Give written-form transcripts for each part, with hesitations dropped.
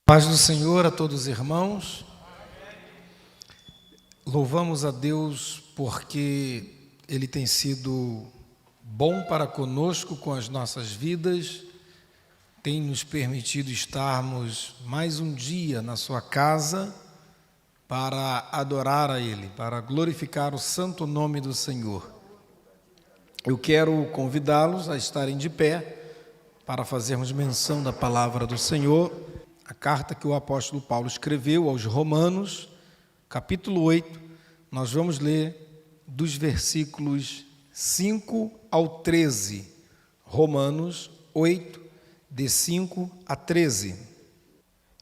Paz do Senhor a todos os irmãos. Louvamos a Deus porque Ele tem sido bom para conosco com as nossas vidas, tem nos permitido estarmos mais um dia na sua casa para adorar a Ele, para glorificar o santo nome do Senhor. Eu quero convidá-los a estarem de pé para fazermos menção da palavra do Senhor. A carta que o apóstolo Paulo escreveu aos Romanos, capítulo 8, nós vamos ler dos versículos 5 ao 13. Romanos 8, de 5 a 13.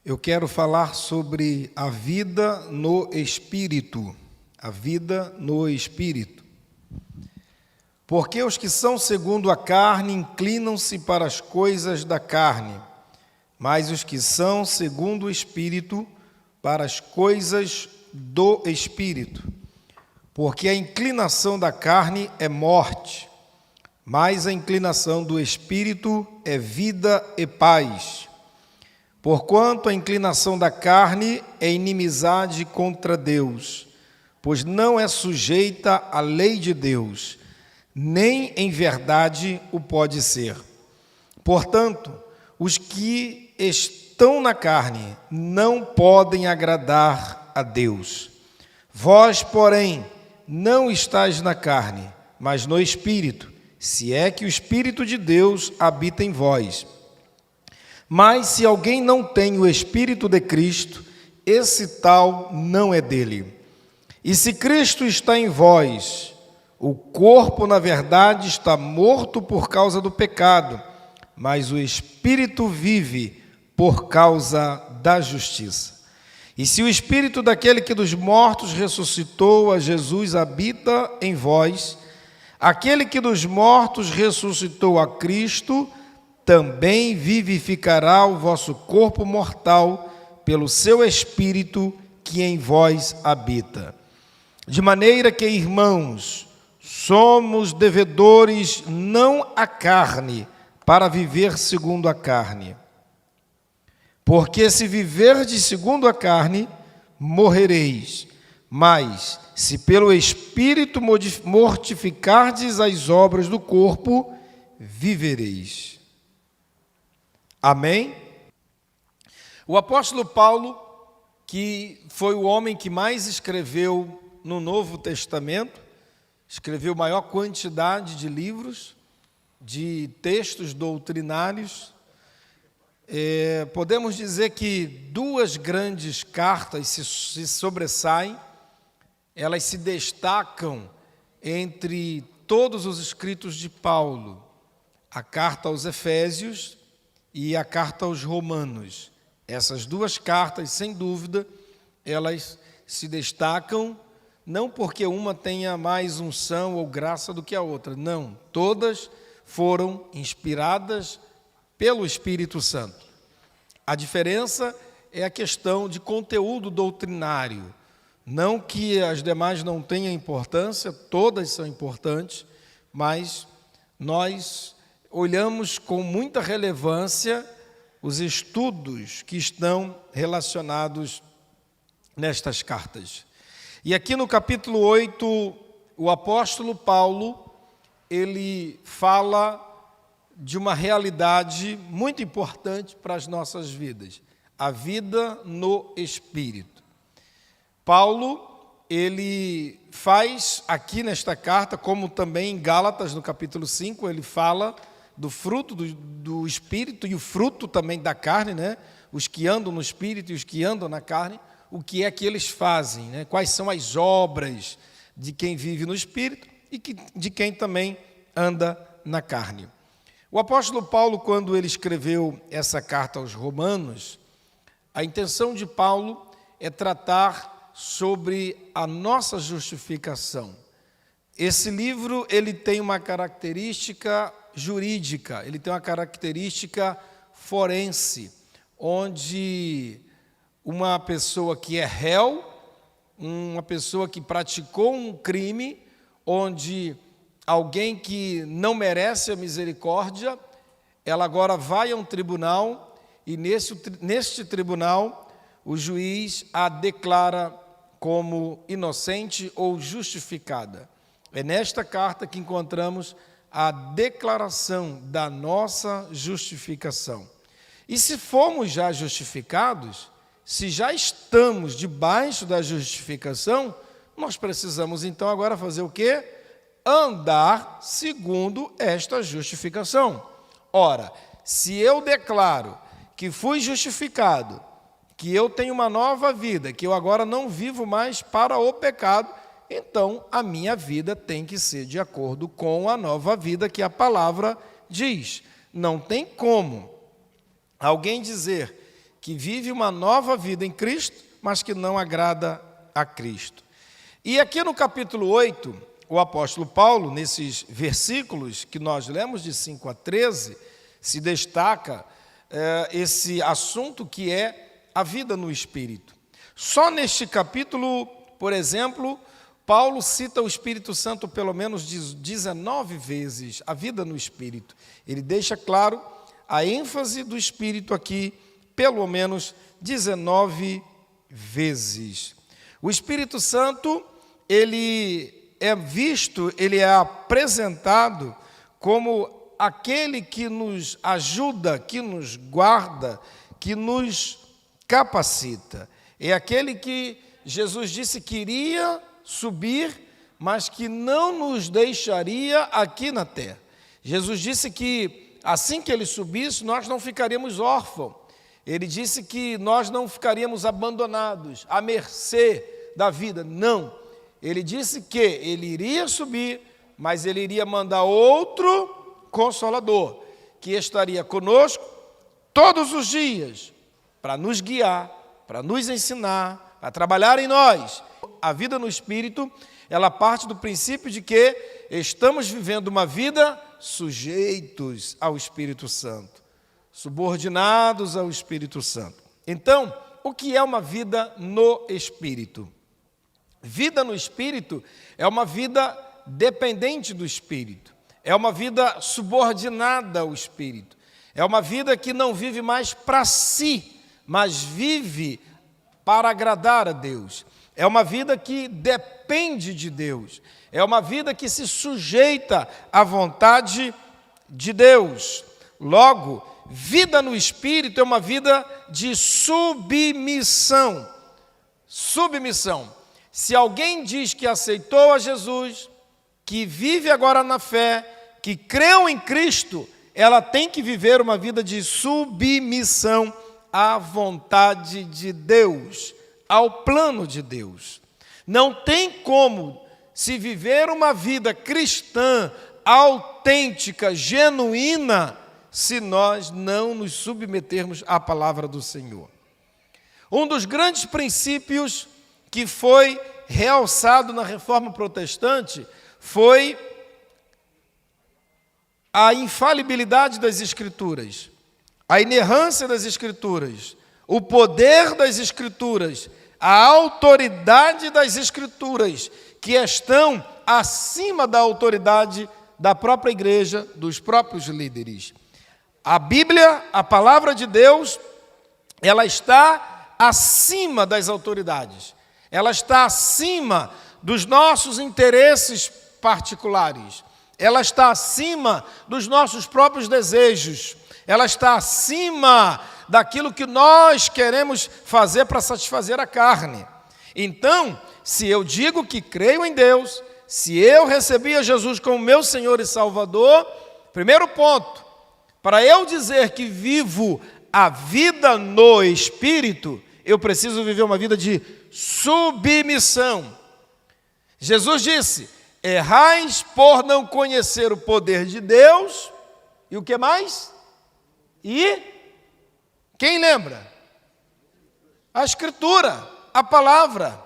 Eu quero falar sobre a vida no Espírito. A vida no Espírito. Porque os que são segundo a carne inclinam-se para as coisas da carne, mas os que são segundo o Espírito, para as coisas do Espírito. Porque a inclinação da carne é morte, mas a inclinação do Espírito é vida e paz. Porquanto a inclinação da carne é inimizade contra Deus, pois não é sujeita à lei de Deus, nem em verdade o pode ser. Portanto, os que estão na carne não podem agradar a Deus. Vós, porém, não estáis na carne, mas no Espírito, se é que o Espírito de Deus habita em vós. Mas se alguém não tem o Espírito de Cristo, esse tal não é dele. E se Cristo está em vós, o corpo, na verdade, está morto por causa do pecado, mas o Espírito vive por causa da justiça. E se o Espírito daquele que dos mortos ressuscitou a Jesus habita em vós, aquele que dos mortos ressuscitou a Cristo, também vivificará o vosso corpo mortal pelo seu Espírito que em vós habita. De maneira que, irmãos, somos devedores não à carne, para viver segundo a carne. Porque se viverdes segundo a carne, morrereis. Mas, se pelo Espírito mortificardes as obras do corpo, vivereis. Amém? O apóstolo Paulo, que foi o homem que mais escreveu no Novo Testamento, escreveu maior quantidade de livros, de textos doutrinários. Podemos dizer que duas grandes cartas se sobressaem, elas se destacam entre todos os escritos de Paulo, a carta aos Efésios e a carta aos Romanos. Essas duas cartas, sem dúvida, elas se destacam, não porque uma tenha mais unção ou graça do que a outra, não, todas foram inspiradas pelo Espírito Santo. A diferença é a questão de conteúdo doutrinário. Não que as demais não tenham importância, todas são importantes, mas nós olhamos com muita relevância os estudos que estão relacionados nestas cartas. E aqui no capítulo 8, o apóstolo Paulo, ele fala de uma realidade muito importante para as nossas vidas, a vida no Espírito. Paulo, ele faz aqui nesta carta, como também em Gálatas, no capítulo 5, ele fala do fruto do Espírito e o fruto também da carne, né? Os que andam no Espírito e os que andam na carne, o que é que eles fazem, né? Quais são as obras de quem vive no Espírito e de quem também anda na carne. O apóstolo Paulo, quando ele escreveu essa carta aos Romanos, a intenção de Paulo é tratar sobre a nossa justificação. Esse livro, ele tem uma característica jurídica, ele tem uma característica forense, onde uma pessoa que é réu, uma pessoa que praticou um crime, onde alguém que não merece a misericórdia, ela agora vai a um tribunal e neste tribunal o juiz a declara como inocente ou justificada. É nesta carta que encontramos a declaração da nossa justificação. E se fomos já justificados, se já estamos debaixo da justificação, nós precisamos então agora fazer o quê? Andar segundo esta justificação. Ora, se eu declaro que fui justificado, que eu tenho uma nova vida, que eu agora não vivo mais para o pecado, então a minha vida tem que ser de acordo com a nova vida que a palavra diz. Não tem como alguém dizer que vive uma nova vida em Cristo, mas que não agrada a Cristo. E aqui no capítulo 8, o apóstolo Paulo, nesses versículos que nós lemos de 5 a 13, se destaca esse assunto que é a vida no Espírito. Só neste capítulo, por exemplo, Paulo cita o Espírito Santo pelo menos 19 vezes, a vida no Espírito. Ele deixa claro a ênfase do Espírito aqui, pelo menos 19 vezes. O Espírito Santo, ele é visto, ele é apresentado como aquele que nos ajuda, que nos guarda, que nos capacita. É aquele que Jesus disse que iria subir, mas que não nos deixaria aqui na terra. Jesus disse que assim que ele subisse, nós não ficaríamos órfãos. Ele disse que nós não ficaríamos abandonados, à mercê da vida. Não. Ele disse que ele iria subir, mas ele iria mandar outro Consolador, que estaria conosco todos os dias, para nos guiar, para nos ensinar, para trabalhar em nós. A vida no Espírito, ela parte do princípio de que estamos vivendo uma vida sujeitos ao Espírito Santo, subordinados ao Espírito Santo. Então, o que é uma vida no Espírito? Vida no Espírito é uma vida dependente do Espírito, é uma vida subordinada ao Espírito, é uma vida que não vive mais para si, mas vive para agradar a Deus. É uma vida que depende de Deus, é uma vida que se sujeita à vontade de Deus. Logo, vida no Espírito é uma vida de submissão. Submissão. Se alguém diz que aceitou a Jesus, que vive agora na fé, que creu em Cristo, ela tem que viver uma vida de submissão à vontade de Deus, ao plano de Deus. Não tem como se viver uma vida cristã, autêntica, genuína, se nós não nos submetermos à palavra do Senhor. Um dos grandes princípios que foi realçado na Reforma Protestante foi a infalibilidade das Escrituras, a inerrância das Escrituras, o poder das Escrituras, a autoridade das Escrituras, que estão acima da autoridade da própria igreja, dos próprios líderes. A Bíblia, a palavra de Deus, ela está acima das autoridades, ela está acima dos nossos interesses particulares, ela está acima dos nossos próprios desejos, ela está acima daquilo que nós queremos fazer para satisfazer a carne. Então, se eu digo que creio em Deus, se eu recebi a Jesus como meu Senhor e Salvador, primeiro ponto, para eu dizer que vivo a vida no Espírito, eu preciso viver uma vida de submissão. Jesus disse: errais por não conhecer o poder de Deus, e o que mais? E quem lembra? A Escritura, a palavra.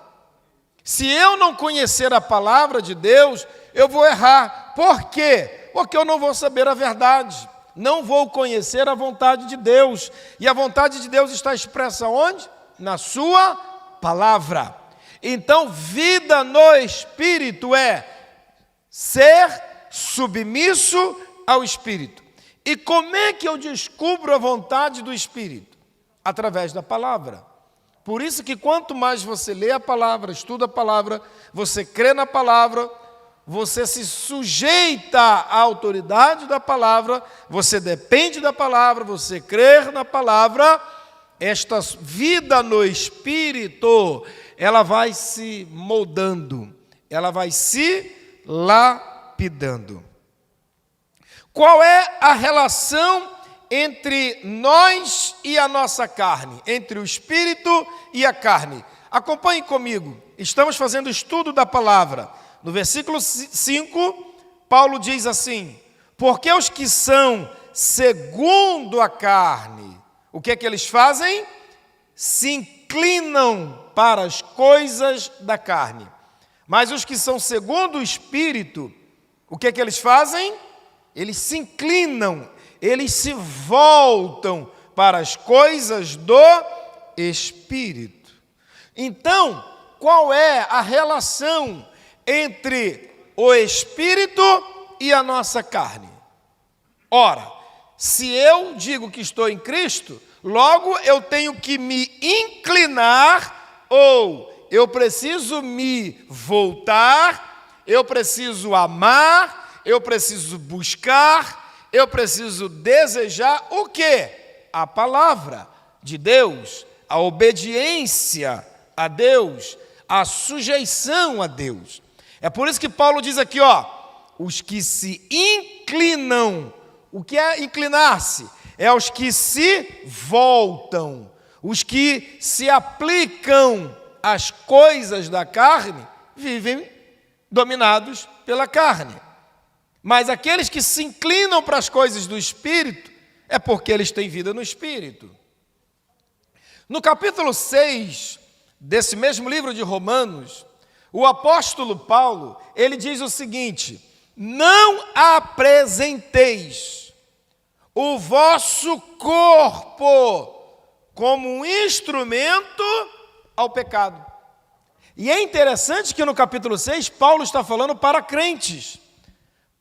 Se eu não conhecer a palavra de Deus, eu vou errar. Por quê? Porque eu não vou saber a verdade, não vou conhecer a vontade de Deus. E a vontade de Deus está expressa onde? Na sua palavra. Então, vida no Espírito é ser submisso ao Espírito. E como é que eu descubro a vontade do Espírito? através da palavra. Por isso que quanto mais você lê a palavra, estuda a palavra, você crê na palavra, você se sujeita à autoridade da palavra, você depende da palavra, você crê na palavra, esta vida no Espírito, ela vai se moldando, ela vai se lapidando. Qual é a relação entre nós e a nossa carne, entre o Espírito e a carne? Acompanhe comigo, estamos fazendo estudo da palavra. No versículo 5, Paulo diz assim: porque os que são segundo a carne, o que é que eles fazem? Se inclinam para as coisas da carne. Mas os que são segundo o Espírito, o que é que eles fazem? Eles se inclinam, eles se voltam para as coisas do Espírito. Então, qual é a relação entre o Espírito e a nossa carne? Ora, se eu digo que estou em Cristo, logo eu tenho que me inclinar, ou eu preciso me voltar, eu preciso amar, eu preciso buscar, eu preciso desejar o quê? A palavra de Deus, a obediência a Deus, a sujeição a Deus. É por isso que Paulo diz aqui, os que se inclinam. O que é inclinar-se? É os que se voltam, os que se aplicam às coisas da carne, vivem dominados pela carne. Mas aqueles que se inclinam para as coisas do Espírito, é porque eles têm vida no Espírito. No capítulo 6 desse mesmo livro de Romanos, o apóstolo Paulo, ele diz o seguinte: não apresenteis o vosso corpo como um instrumento ao pecado. E é interessante que no capítulo 6, Paulo está falando para crentes.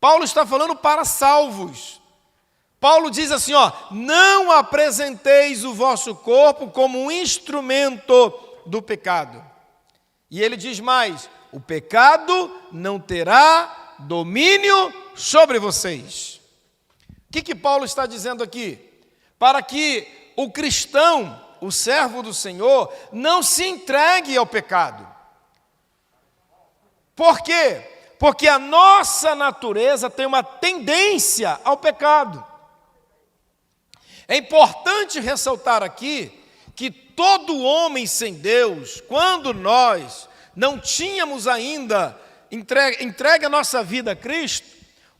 Paulo está falando para salvos. Paulo diz assim, não apresenteis o vosso corpo como um instrumento do pecado. E ele diz mais: o pecado não terá domínio sobre vocês. O que Paulo está dizendo aqui? Para que o cristão, o servo do Senhor, não se entregue ao pecado. Por quê? Porque a nossa natureza tem uma tendência ao pecado. É importante ressaltar aqui que todo homem sem Deus, quando nós não tínhamos ainda entregue a nossa vida a Cristo,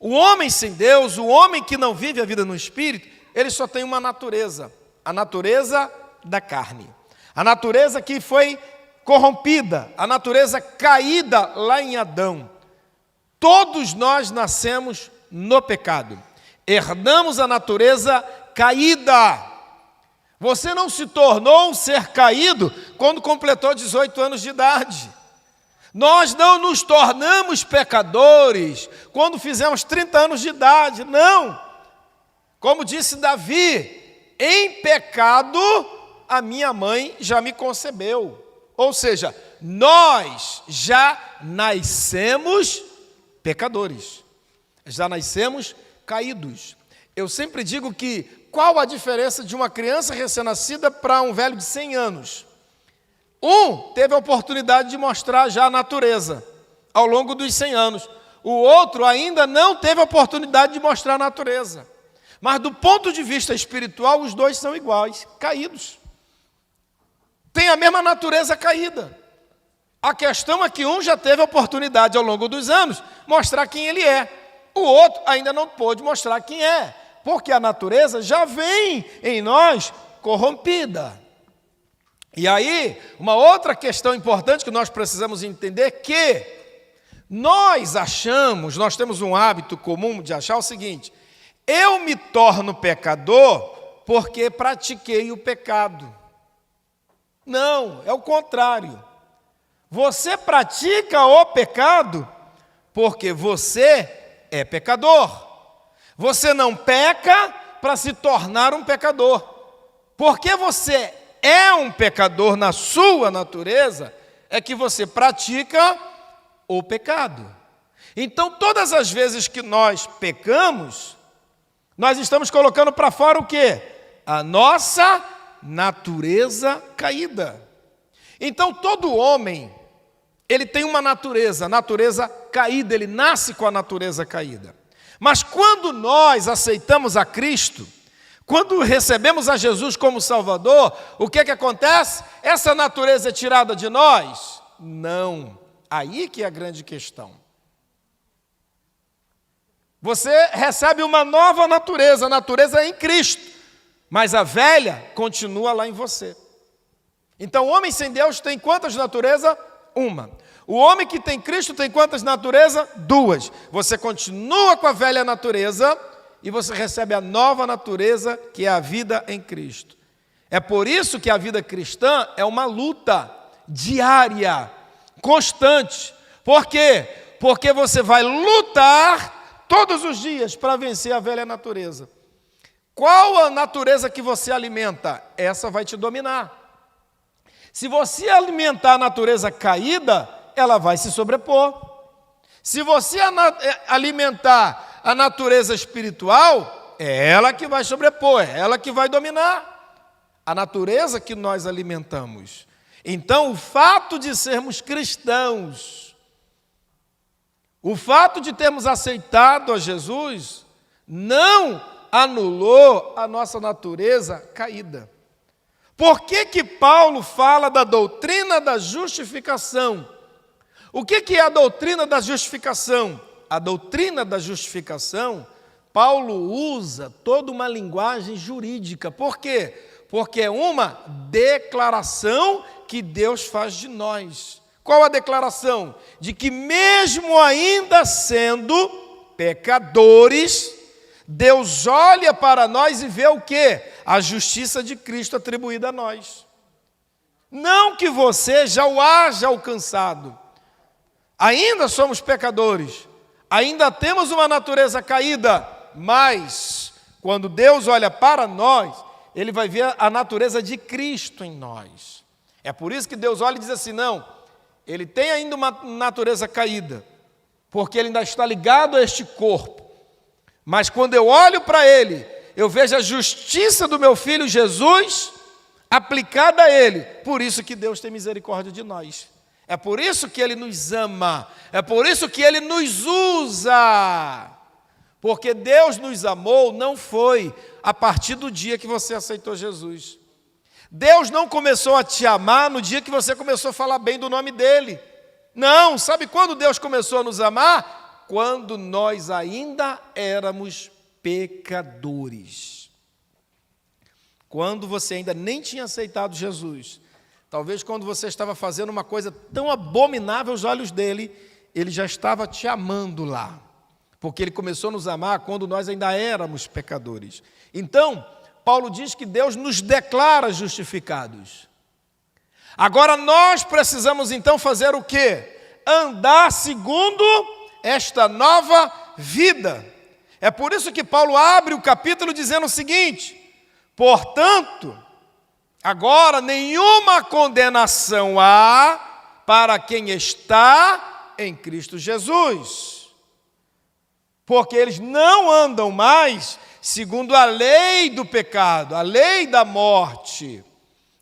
o homem sem Deus, o homem que não vive a vida no Espírito, ele só tem uma natureza, a natureza da carne. A natureza que foi corrompida, a natureza caída lá em Adão. Todos nós nascemos no pecado, herdamos a natureza caída. Você não se tornou um ser caído quando completou 18 anos de idade. Nós não nos tornamos pecadores quando fizemos 30 anos de idade, não. Como disse Davi, em pecado a minha mãe já me concebeu. Ou seja, nós já nascemos pecadores, já nascemos caídos. Eu sempre digo que qual a diferença de uma criança recém-nascida para um velho de 100 anos? Um teve a oportunidade de mostrar já a natureza ao longo dos 100 anos. O outro ainda não teve a oportunidade de mostrar a natureza. Mas do ponto de vista espiritual, os dois são iguais, caídos. Tem a mesma natureza caída. A questão é que um já teve a oportunidade ao longo dos anos mostrar quem ele é. O outro ainda não pôde mostrar quem é, porque a natureza já vem em nós corrompida. E aí, uma outra questão importante que nós precisamos entender é que nós temos um hábito comum de achar o seguinte: eu me torno pecador porque pratiquei o pecado. Não, é o contrário. Você pratica o pecado porque você é pecador. Você não peca para se tornar um pecador. Porque você é um pecador na sua natureza, é que você pratica o pecado. Então, todas as vezes que nós pecamos, nós estamos colocando para fora o quê? A nossa natureza caída. Então, todo homem, ele tem uma natureza caída, ele nasce com a natureza caída. Mas quando nós aceitamos a Cristo, quando recebemos a Jesus como Salvador, o que acontece? Essa natureza é tirada de nós? Não. Aí que é a grande questão. Você recebe uma nova natureza, a natureza é em Cristo, mas a velha continua lá em você. Então, o homem sem Deus tem quantas naturezas? Uma. O homem que tem Cristo tem quantas naturezas? Duas. Você continua com a velha natureza e você recebe a nova natureza, que é a vida em Cristo. É por isso que a vida cristã é uma luta diária, constante. Por quê? Porque você vai lutar todos os dias para vencer a velha natureza. Qual a natureza que você alimenta? Essa vai te dominar. Se você alimentar a natureza caída, ela vai se sobrepor. Se você alimentar a natureza espiritual, é ela que vai sobrepor, é ela que vai dominar a natureza que nós alimentamos. Então, o fato de sermos cristãos, o fato de termos aceitado a Jesus, não anulou a nossa natureza caída. Por que Paulo fala da doutrina da justificação? O que é a doutrina da justificação? A doutrina da justificação, Paulo usa toda uma linguagem jurídica. Por quê? Porque é uma declaração que Deus faz de nós. Qual a declaração? De que mesmo ainda sendo pecadores, Deus olha para nós e vê o quê? A justiça de Cristo atribuída a nós. Não que você já o haja alcançado. Ainda somos pecadores, ainda temos uma natureza caída, mas quando Deus olha para nós, Ele vai ver a natureza de Cristo em nós. É por isso que Deus olha e diz assim, não, Ele tem ainda uma natureza caída, porque Ele ainda está ligado a este corpo. Mas quando eu olho para Ele, eu vejo a justiça do meu Filho Jesus aplicada a Ele. Por isso que Deus tem misericórdia de nós. É por isso que Ele nos ama. É por isso que Ele nos usa. Porque Deus nos amou não foi a partir do dia que você aceitou Jesus. Deus não começou a te amar no dia que você começou a falar bem do nome dEle. Não, sabe quando Deus começou a nos amar? Quando nós ainda éramos pecadores. Quando você ainda nem tinha aceitado Jesus. Talvez quando você estava fazendo uma coisa tão abominável aos olhos dele, ele já estava te amando lá. Porque ele começou a nos amar quando nós ainda éramos pecadores. Então, Paulo diz que Deus nos declara justificados. Agora nós precisamos então fazer o quê? Andar segundo esta nova vida. É por isso que Paulo abre o capítulo dizendo o seguinte: portanto, agora nenhuma condenação há para quem está em Cristo Jesus, porque eles não andam mais segundo a lei do pecado, a lei da morte.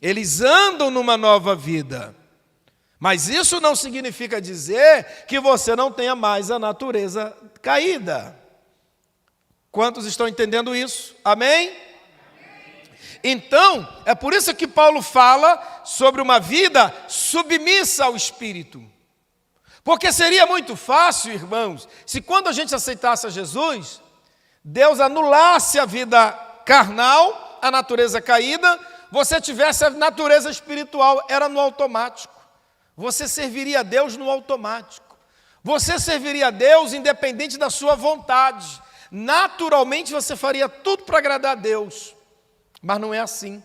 Eles andam numa nova vida. Mas isso não significa dizer que você não tenha mais a natureza caída. Quantos estão entendendo isso? Amém? Então, é por isso que Paulo fala sobre uma vida submissa ao Espírito. Porque seria muito fácil, irmãos, se quando a gente aceitasse a Jesus, Deus anulasse a vida carnal, a natureza caída, você tivesse a natureza espiritual, era no automático. Você serviria a Deus no automático. Você serviria a Deus independente da sua vontade. Naturalmente você faria tudo para agradar a Deus. Mas não é assim.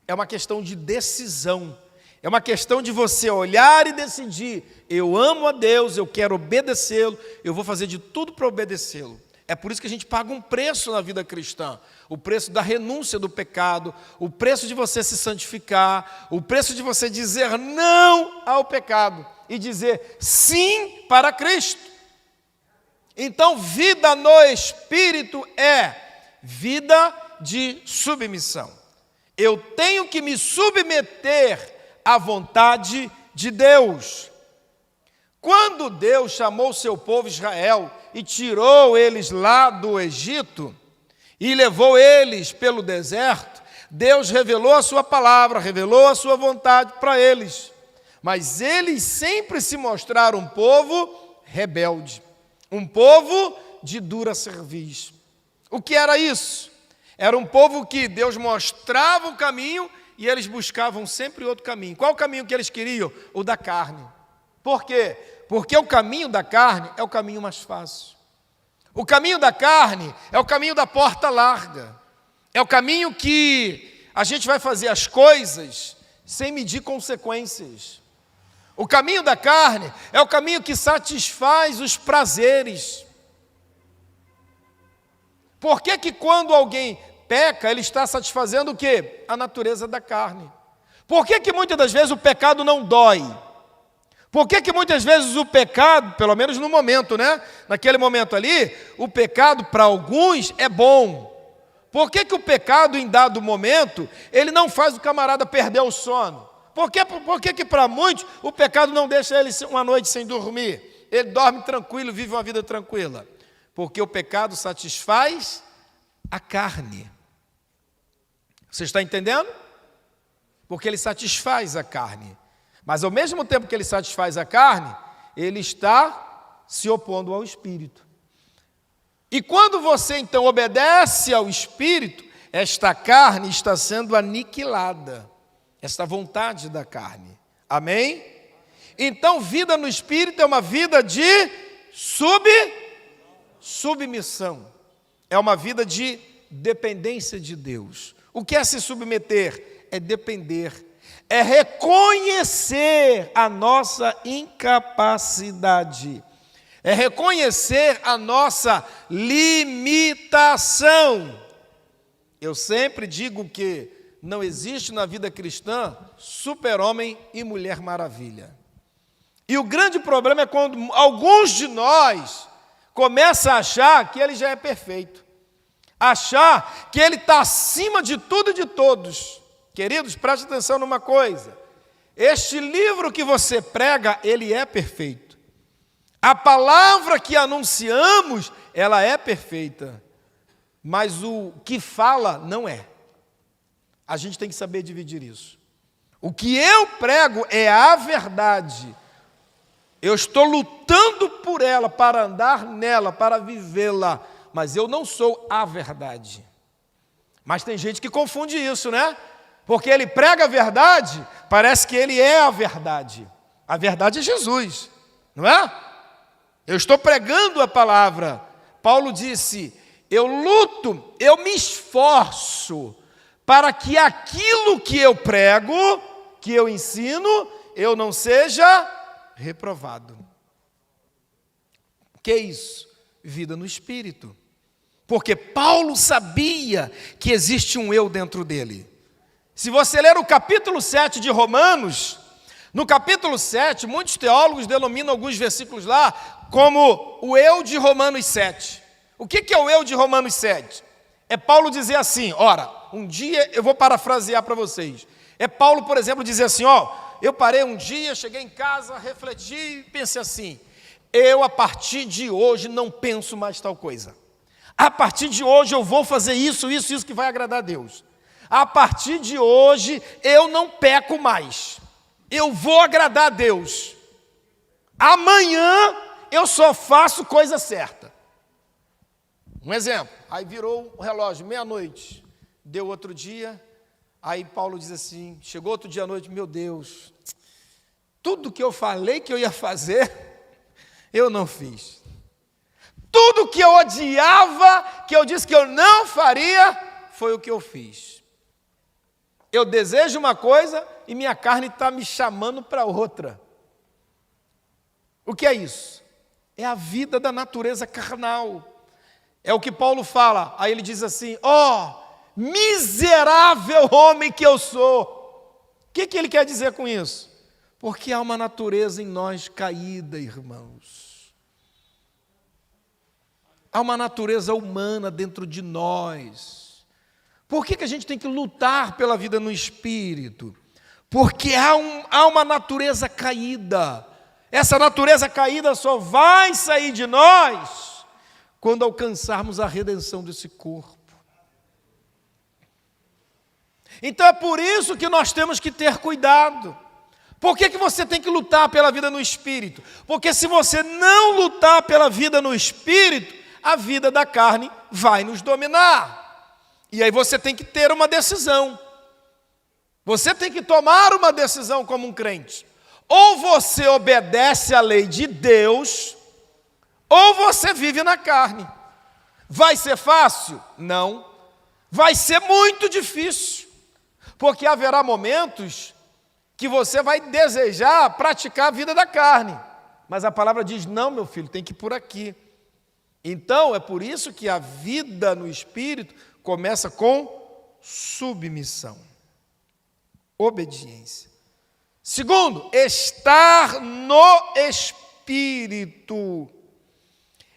É uma questão de decisão. É uma questão de você olhar e decidir: eu amo a Deus, eu quero obedecê-lo, eu vou fazer de tudo para obedecê-lo. É por isso que a gente paga um preço na vida cristã. O preço da renúncia do pecado, o preço de você se santificar, o preço de você dizer não ao pecado e dizer sim para Cristo. Então, vida no Espírito é vida de submissão. Eu tenho que me submeter à vontade de Deus. Quando Deus chamou o seu povo Israel e tirou eles lá do Egito e levou eles pelo deserto, Deus revelou a sua palavra, revelou a sua vontade para eles. Mas eles sempre se mostraram um povo rebelde, um povo de dura cerviz. O que era isso? Era um povo que Deus mostrava o caminho e eles buscavam sempre outro caminho. Qual o caminho que eles queriam? O da carne. Por quê? Porque o caminho da carne é o caminho mais fácil. O caminho da carne é o caminho da porta larga. É o caminho que a gente vai fazer as coisas sem medir consequências. O caminho da carne é o caminho que satisfaz os prazeres. Por que que quando alguém peca, ele está satisfazendo o quê? A natureza da carne. Por que que muitas das vezes o pecado não dói? Por que que muitas vezes o pecado, pelo menos no momento, né? Naquele momento ali, o pecado para alguns é bom. Por que que o pecado em dado momento, ele não faz o camarada perder o sono? Por que que para muitos o pecado não deixa ele uma noite sem dormir? Ele dorme tranquilo, vive uma vida tranquila. Porque o pecado satisfaz a carne. Você está entendendo? Porque ele satisfaz a carne. Mas ao mesmo tempo que ele satisfaz a carne, ele está se opondo ao Espírito. E quando você então obedece ao Espírito, esta carne está sendo aniquilada. Esta vontade da carne. Amém? Então, vida no Espírito é uma vida de submissão. É uma vida de dependência de Deus. O que é se submeter? É depender. É reconhecer a nossa incapacidade. É reconhecer a nossa limitação. Eu sempre digo que não existe na vida cristã super-homem e mulher maravilha. E o grande problema é quando alguns de nós começam a achar que ele já é perfeito. Achar que ele está acima de tudo e de todos. Queridos, preste atenção numa coisa. Este livro que você prega, ele é perfeito. A palavra que anunciamos, ela é perfeita. Mas o que fala não é. A gente tem que saber dividir isso. O que eu prego é a verdade. Eu estou lutando por ela, para andar nela, para vivê-la. Mas eu não sou a verdade. Mas tem gente que confunde isso, né? Porque ele prega a verdade, parece que ele é a verdade. A verdade é Jesus, não é? Eu estou pregando a palavra. Paulo disse, eu luto, eu me esforço para que aquilo que eu prego, que eu ensino, eu não seja reprovado. O que é isso? Vida no Espírito. Porque Paulo sabia que existe um eu dentro dele. Se você ler o capítulo 7 de Romanos, no capítulo 7, muitos teólogos denominam alguns versículos lá como o eu de Romanos 7. O que é o eu de Romanos 7? É Paulo dizer assim, ora, um dia, eu vou parafrasear para vocês. É Paulo, por exemplo, dizer assim, eu parei um dia, cheguei em casa, refleti e pensei assim, eu a partir de hoje não penso mais tal coisa. A partir de hoje eu vou fazer isso que vai agradar a Deus. A partir de hoje eu não peco mais. Eu vou agradar a Deus. Amanhã eu só faço coisa certa. Um exemplo, aí virou o relógio, meia-noite. Deu outro dia, aí Paulo diz assim, chegou outro dia à noite, meu Deus, tudo que eu falei que eu ia fazer, eu não fiz. Tudo que eu odiava, que eu disse que eu não faria, foi o que eu fiz. Eu desejo uma coisa e minha carne está me chamando para outra. O que é isso? É a vida da natureza carnal. É o que Paulo fala. Aí ele diz assim: ó, miserável homem que eu sou. O que ele quer dizer com isso? Porque há uma natureza em nós caída, irmãos. Há uma natureza humana dentro de nós. Por que a gente tem que lutar pela vida no Espírito? Porque há uma natureza caída. Essa natureza caída só vai sair de nós quando alcançarmos a redenção desse corpo. Então é por isso que nós temos que ter cuidado. Por que você tem que lutar pela vida no Espírito? Porque se você não lutar pela vida no Espírito, a vida da carne vai nos dominar. E aí você tem que ter uma decisão. Você tem que tomar uma decisão como um crente. Ou você obedece à lei de Deus, ou você vive na carne. Vai ser fácil? Não. Vai ser muito difícil. Porque haverá momentos que você vai desejar praticar a vida da carne. Mas a palavra diz: não, meu filho, tem que ir por aqui. Então, é por isso que a vida no Espírito começa com submissão, obediência. Segundo, estar no Espírito.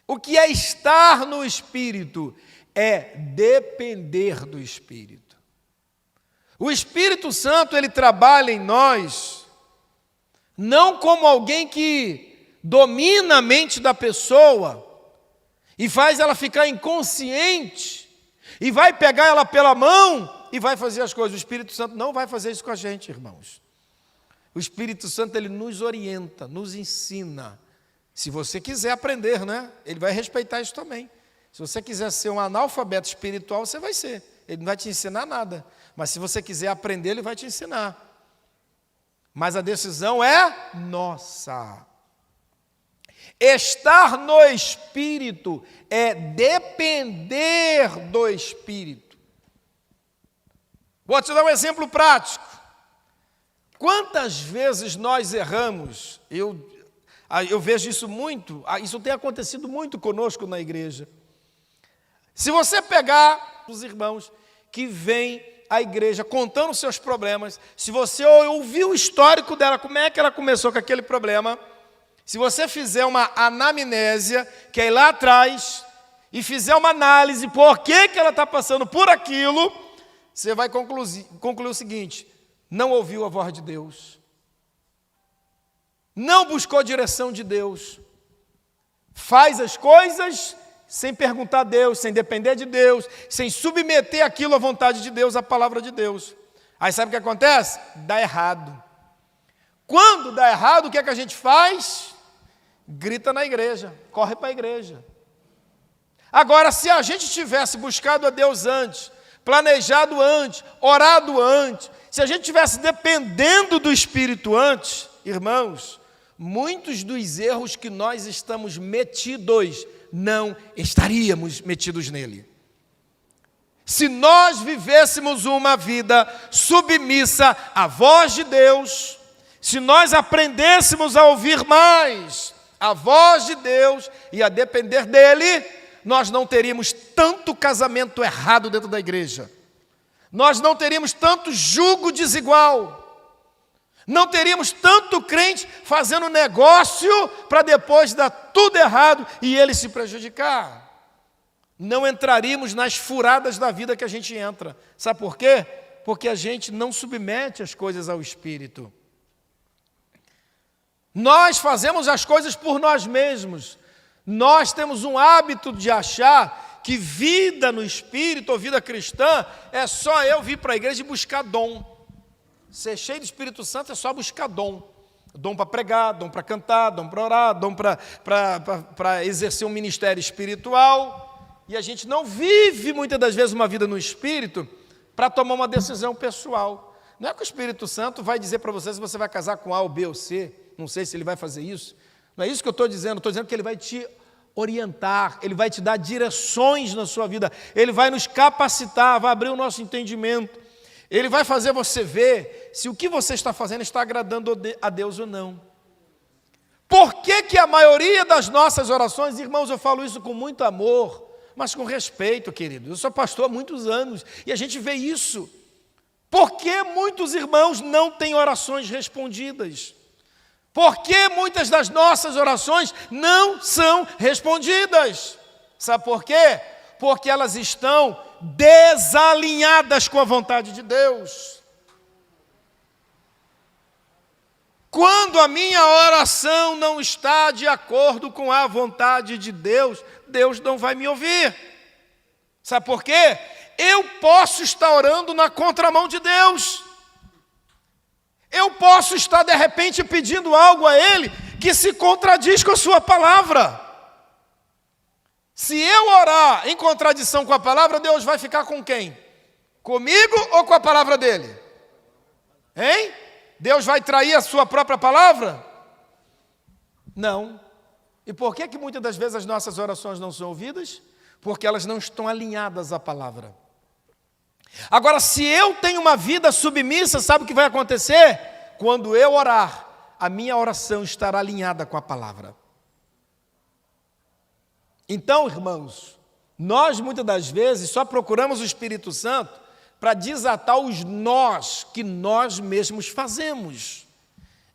O que é estar no Espírito? É depender do Espírito. O Espírito Santo, ele trabalha em nós, não como alguém que domina a mente da pessoa e faz ela ficar inconsciente, e vai pegar ela pela mão e vai fazer as coisas. O Espírito Santo não vai fazer isso com a gente, irmãos. O Espírito Santo, ele nos orienta, nos ensina. Se você quiser aprender, né? Ele vai respeitar isso também. Se você quiser ser um analfabeto espiritual, você vai ser. Ele não vai te ensinar nada. Mas se você quiser aprender, ele vai te ensinar. Mas a decisão é nossa. Estar no Espírito é depender do Espírito. Vou te dar um exemplo prático. Quantas vezes nós erramos? Eu vejo isso muito, isso tem acontecido muito conosco na igreja. Se você pegar os irmãos que vêm à igreja contando seus problemas, se você ouvir o histórico dela, como é que ela começou com aquele problema, se você fizer uma anamnésia, que é ir lá atrás, e fizer uma análise por que ela está passando por aquilo, você vai concluir o seguinte: não ouviu a voz de Deus, não buscou a direção de Deus, faz as coisas sem perguntar a Deus, sem depender de Deus, sem submeter aquilo à vontade de Deus, à palavra de Deus. Aí sabe o que acontece? Dá errado. Quando dá errado, o que é que a gente faz? Grita na igreja, corre para a igreja. Agora, se a gente tivesse buscado a Deus antes, planejado antes, orado antes, se a gente tivesse dependendo do Espírito antes, irmãos, muitos dos erros que nós estamos metidos, não estaríamos metidos nele. Se nós vivêssemos uma vida submissa à voz de Deus, se nós aprendêssemos a ouvir mais a voz de Deus e a depender dele, nós não teríamos tanto casamento errado dentro da igreja. Nós não teríamos tanto jugo desigual. Não teríamos tanto crente fazendo negócio para depois dar tudo errado e ele se prejudicar. Não entraríamos nas furadas da vida que a gente entra. Sabe por quê? Porque a gente não submete as coisas ao Espírito. Nós fazemos as coisas por nós mesmos. Nós temos um hábito de achar que vida no Espírito ou vida cristã é só eu vir para a igreja e buscar dom. Ser cheio do Espírito Santo é só buscar dom. Dom para pregar, dom para cantar, dom para orar, dom para exercer um ministério espiritual. E a gente não vive muitas das vezes uma vida no Espírito para tomar uma decisão pessoal. Não é que o Espírito Santo vai dizer para você se você vai casar com A ou B ou C. Não sei se ele vai fazer isso. Não é isso que eu estou dizendo que ele vai te orientar, ele vai te dar direções na sua vida, ele vai nos capacitar, vai abrir o nosso entendimento, ele vai fazer você ver se o que você está fazendo está agradando a Deus ou não. Por que a maioria das nossas orações, irmãos, eu falo isso com muito amor, mas com respeito, querido. Eu sou pastor há muitos anos e a gente vê isso. Por que muitos irmãos não têm orações respondidas? Por que muitas das nossas orações não são respondidas? Sabe por quê? Porque elas estão desalinhadas com a vontade de Deus. Quando a minha oração não está de acordo com a vontade de Deus, Deus não vai me ouvir. Sabe por quê? Eu posso estar orando na contramão de Deus. Eu posso estar, de repente, pedindo algo a Ele que se contradiz com a sua palavra. Se eu orar em contradição com a palavra, Deus vai ficar com quem? Comigo ou com a palavra dele? Hein? Deus vai trair a sua própria palavra? Não. E por que muitas das vezes as nossas orações não são ouvidas? Porque elas não estão alinhadas à palavra. Agora, se eu tenho uma vida submissa, sabe o que vai acontecer? Quando eu orar, a minha oração estará alinhada com a palavra. Então, irmãos, nós muitas das vezes só procuramos o Espírito Santo para desatar os nós que nós mesmos fazemos.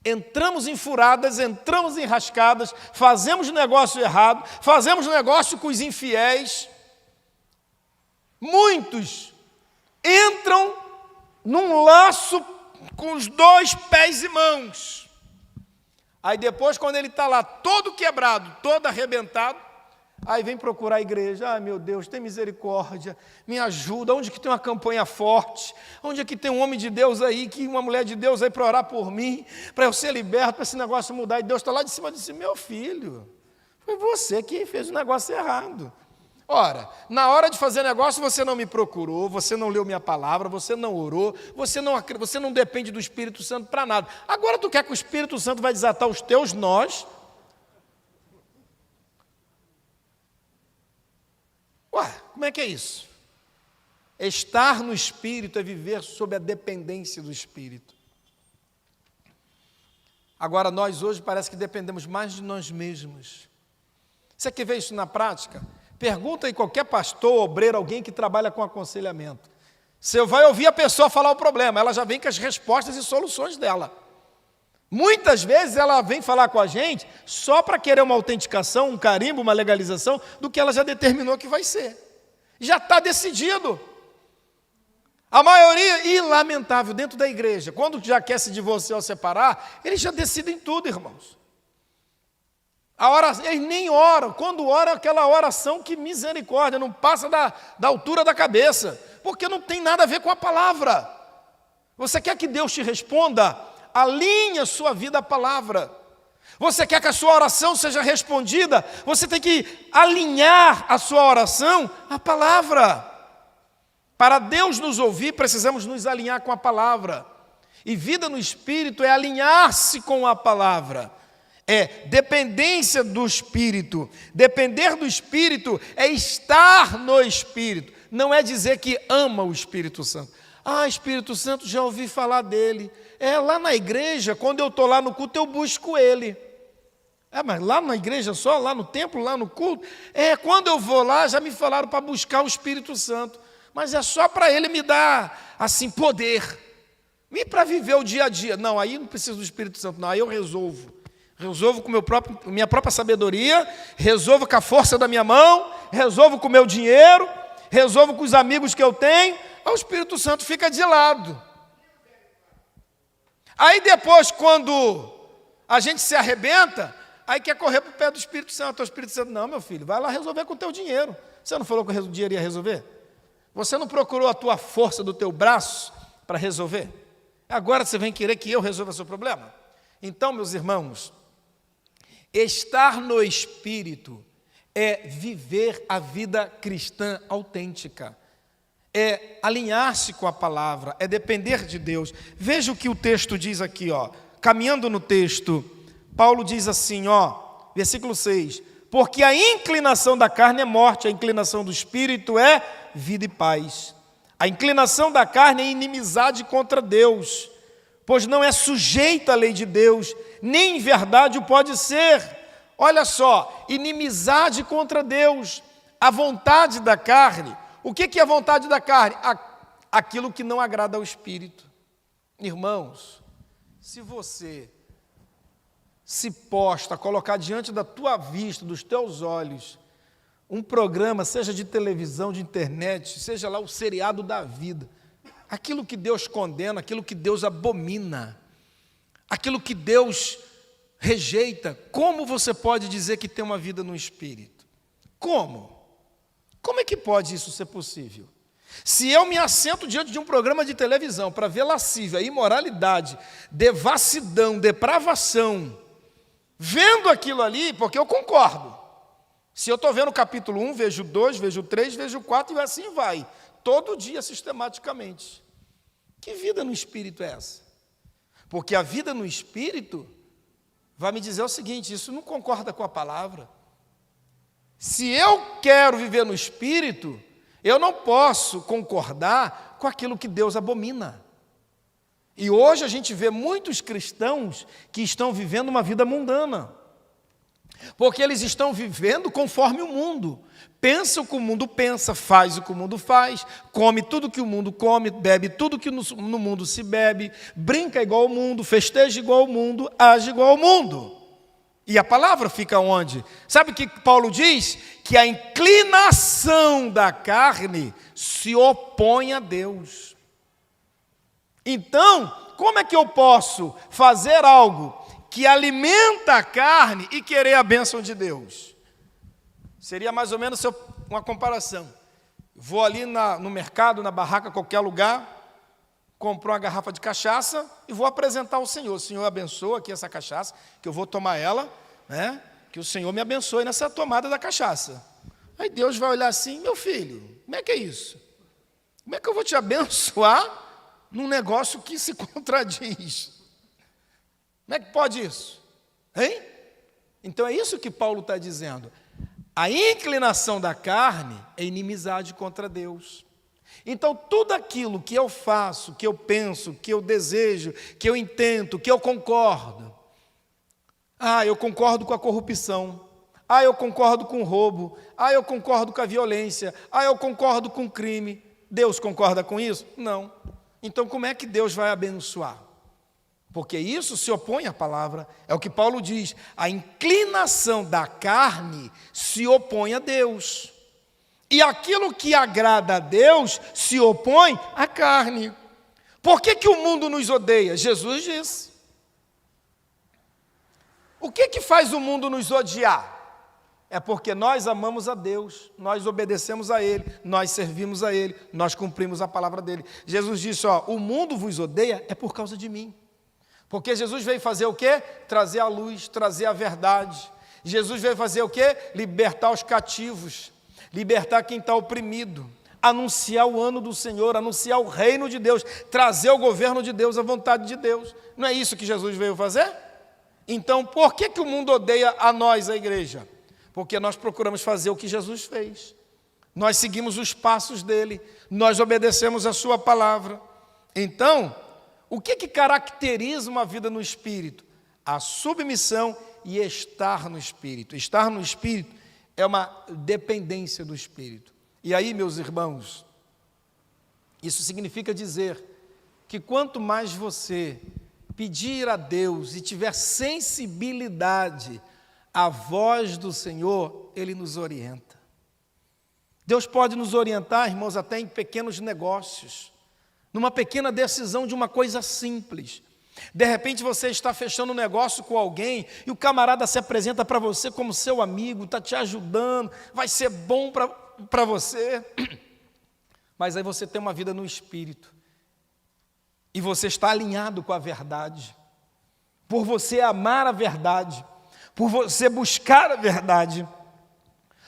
Entramos em furadas, entramos em rascadas, fazemos negócio errado, fazemos negócio com os infiéis. Muitos entram num laço com os 2 pés e mãos. Aí depois, quando ele está lá todo quebrado, todo arrebentado, aí vem procurar a igreja. Ai, meu Deus, tem misericórdia, me ajuda. Onde que tem uma campanha forte? Onde é que tem um homem de Deus aí, uma mulher de Deus aí para orar por mim, para eu ser liberto, para esse negócio mudar? E Deus está lá de cima e disse: meu filho, foi você que fez o negócio errado. Ora, na hora de fazer negócio você não me procurou, você não leu minha palavra, você não orou, você não depende do Espírito Santo para nada. Agora tu quer que o Espírito Santo vai desatar os teus nós? Ué, como é que é isso? Estar no Espírito é viver sob a dependência do Espírito. Agora, nós hoje parece que dependemos mais de nós mesmos. Você quer ver isso na prática? Pergunta aí qualquer pastor, obreiro, alguém que trabalha com aconselhamento. Você vai ouvir a pessoa falar o problema, ela já vem com as respostas e soluções dela. Muitas vezes ela vem falar com a gente só para querer uma autenticação, um carimbo, uma legalização do que ela já determinou que vai ser. Já está decidido. A maioria, e lamentável, dentro da igreja, quando já quer se divorciar ou separar, eles já decidem tudo, irmãos. Eles nem oram. Quando oram, é aquela oração que misericórdia, não passa da altura da cabeça, porque não tem nada a ver com a palavra. Você quer que Deus te responda? Alinhe a sua vida à palavra. Você quer que a sua oração seja respondida? Você tem que alinhar a sua oração à palavra. Para Deus nos ouvir, precisamos nos alinhar com a palavra. E vida no Espírito é alinhar-se com a palavra. É dependência do Espírito. Depender do Espírito é estar no Espírito. Não é dizer que ama o Espírito Santo. Ah, Espírito Santo, já ouvi falar dele. Lá na igreja, quando eu estou lá no culto, eu busco ele. Mas lá na igreja só, lá no templo, lá no culto? Quando eu vou lá, já me falaram para buscar o Espírito Santo. Mas é só para ele me dar, assim, poder. E para viver o dia a dia. Não, aí não preciso do Espírito Santo, não. Aí eu resolvo. Resolvo com minha própria sabedoria, resolvo com a força da minha mão, resolvo com o meu dinheiro, resolvo com os amigos que eu tenho. Aí o Espírito Santo fica de lado. Aí depois, quando a gente se arrebenta, aí quer correr para o pé do Espírito Santo. O Espírito Santo: não, meu filho, vai lá resolver com o teu dinheiro. Você não falou que o dinheiro ia resolver? Você não procurou a tua força do teu braço para resolver? Agora você vem querer que eu resolva o seu problema? Então, meus irmãos, estar no Espírito é viver a vida cristã autêntica. É alinhar-se com a palavra, é depender de Deus. Veja o que o texto diz aqui, caminhando no texto, Paulo diz assim, versículo 6, porque a inclinação da carne é morte, a inclinação do Espírito é vida e paz. A inclinação da carne é inimizade contra Deus, pois não é sujeita à lei de Deus, nem em verdade o pode ser. Olha só, inimizade contra Deus. A vontade da carne, o que é a vontade da carne? Aquilo que não agrada ao Espírito. Irmãos, se você se posta a colocar diante da tua vista, dos teus olhos, um programa, seja de televisão, de internet, seja lá o seriado da vida, aquilo que Deus condena, aquilo que Deus abomina, aquilo que Deus rejeita, como você pode dizer que tem uma vida no Espírito? Como? Como é que pode isso ser possível? Se eu me assento diante de um programa de televisão para ver lascívia, imoralidade, devassidão, depravação, vendo aquilo ali, porque eu concordo. Se eu estou vendo o capítulo 1, vejo 2, vejo 3, vejo 4 e assim vai. Todo dia, sistematicamente. Que vida no Espírito é essa? Porque a vida no Espírito vai me dizer o seguinte, isso não concorda com a palavra. Se eu quero viver no Espírito, eu não posso concordar com aquilo que Deus abomina. E hoje a gente vê muitos cristãos que estão vivendo uma vida mundana. Porque eles estão vivendo conforme o mundo. Pensa o que o mundo pensa, faz o que o mundo faz, come tudo que o mundo come, bebe tudo que no mundo se bebe, brinca igual ao mundo, festeja igual ao mundo, age igual ao mundo. E a palavra fica onde? Sabe o que Paulo diz? Que a inclinação da carne se opõe a Deus. Então, como é que eu posso fazer algo que alimenta a carne e querer a bênção de Deus? Seria mais ou menos uma comparação. Vou ali no mercado, na barraca, qualquer lugar, compro uma garrafa de cachaça e vou apresentar ao Senhor. O Senhor abençoa aqui essa cachaça, que eu vou tomar ela, né? Que o Senhor me abençoe nessa tomada da cachaça. Aí Deus vai olhar assim, meu filho, como é que é isso? Como é que eu vou te abençoar num negócio que se contradiz? Como é que pode isso? Hein? Então é isso que Paulo está dizendo. A inclinação da carne é inimizade contra Deus. Então tudo aquilo que eu faço, que eu penso, que eu desejo, que eu intento, que eu concordo. Eu concordo com a corrupção. Eu concordo com o roubo. Eu concordo com a violência. Eu concordo com o crime. Deus concorda com isso? Não. Então como é que Deus vai abençoar? Porque isso se opõe à palavra. É o que Paulo diz. A inclinação da carne se opõe a Deus. E aquilo que agrada a Deus se opõe à carne. Por que o mundo nos odeia? Jesus disse. O que faz o mundo nos odiar? É porque nós amamos a Deus, nós obedecemos a Ele, nós servimos a Ele, nós cumprimos a palavra dEle. Jesus disse, o mundo vos odeia é por causa de mim. Porque Jesus veio fazer o quê? Trazer a luz, trazer a verdade. Jesus veio fazer o quê? Libertar os cativos, libertar quem está oprimido, anunciar o ano do Senhor, anunciar o reino de Deus, trazer o governo de Deus, a vontade de Deus. Não é isso que Jesus veio fazer? Então, por que o mundo odeia a nós, a igreja? Porque nós procuramos fazer o que Jesus fez. Nós seguimos os passos dele, nós obedecemos a sua palavra. Então, o que caracteriza uma vida no Espírito? A submissão e estar no Espírito. Estar no Espírito é uma dependência do Espírito. E aí, meus irmãos, isso significa dizer que quanto mais você pedir a Deus e tiver sensibilidade à voz do Senhor, Ele nos orienta. Deus pode nos orientar, irmãos, até em pequenos negócios, numa pequena decisão de uma coisa simples. De repente você está fechando um negócio com alguém e o camarada se apresenta para você como seu amigo, está te ajudando, vai ser bom para você. Mas aí você tem uma vida no Espírito e você está alinhado com a verdade. Por você amar a verdade, por você buscar a verdade,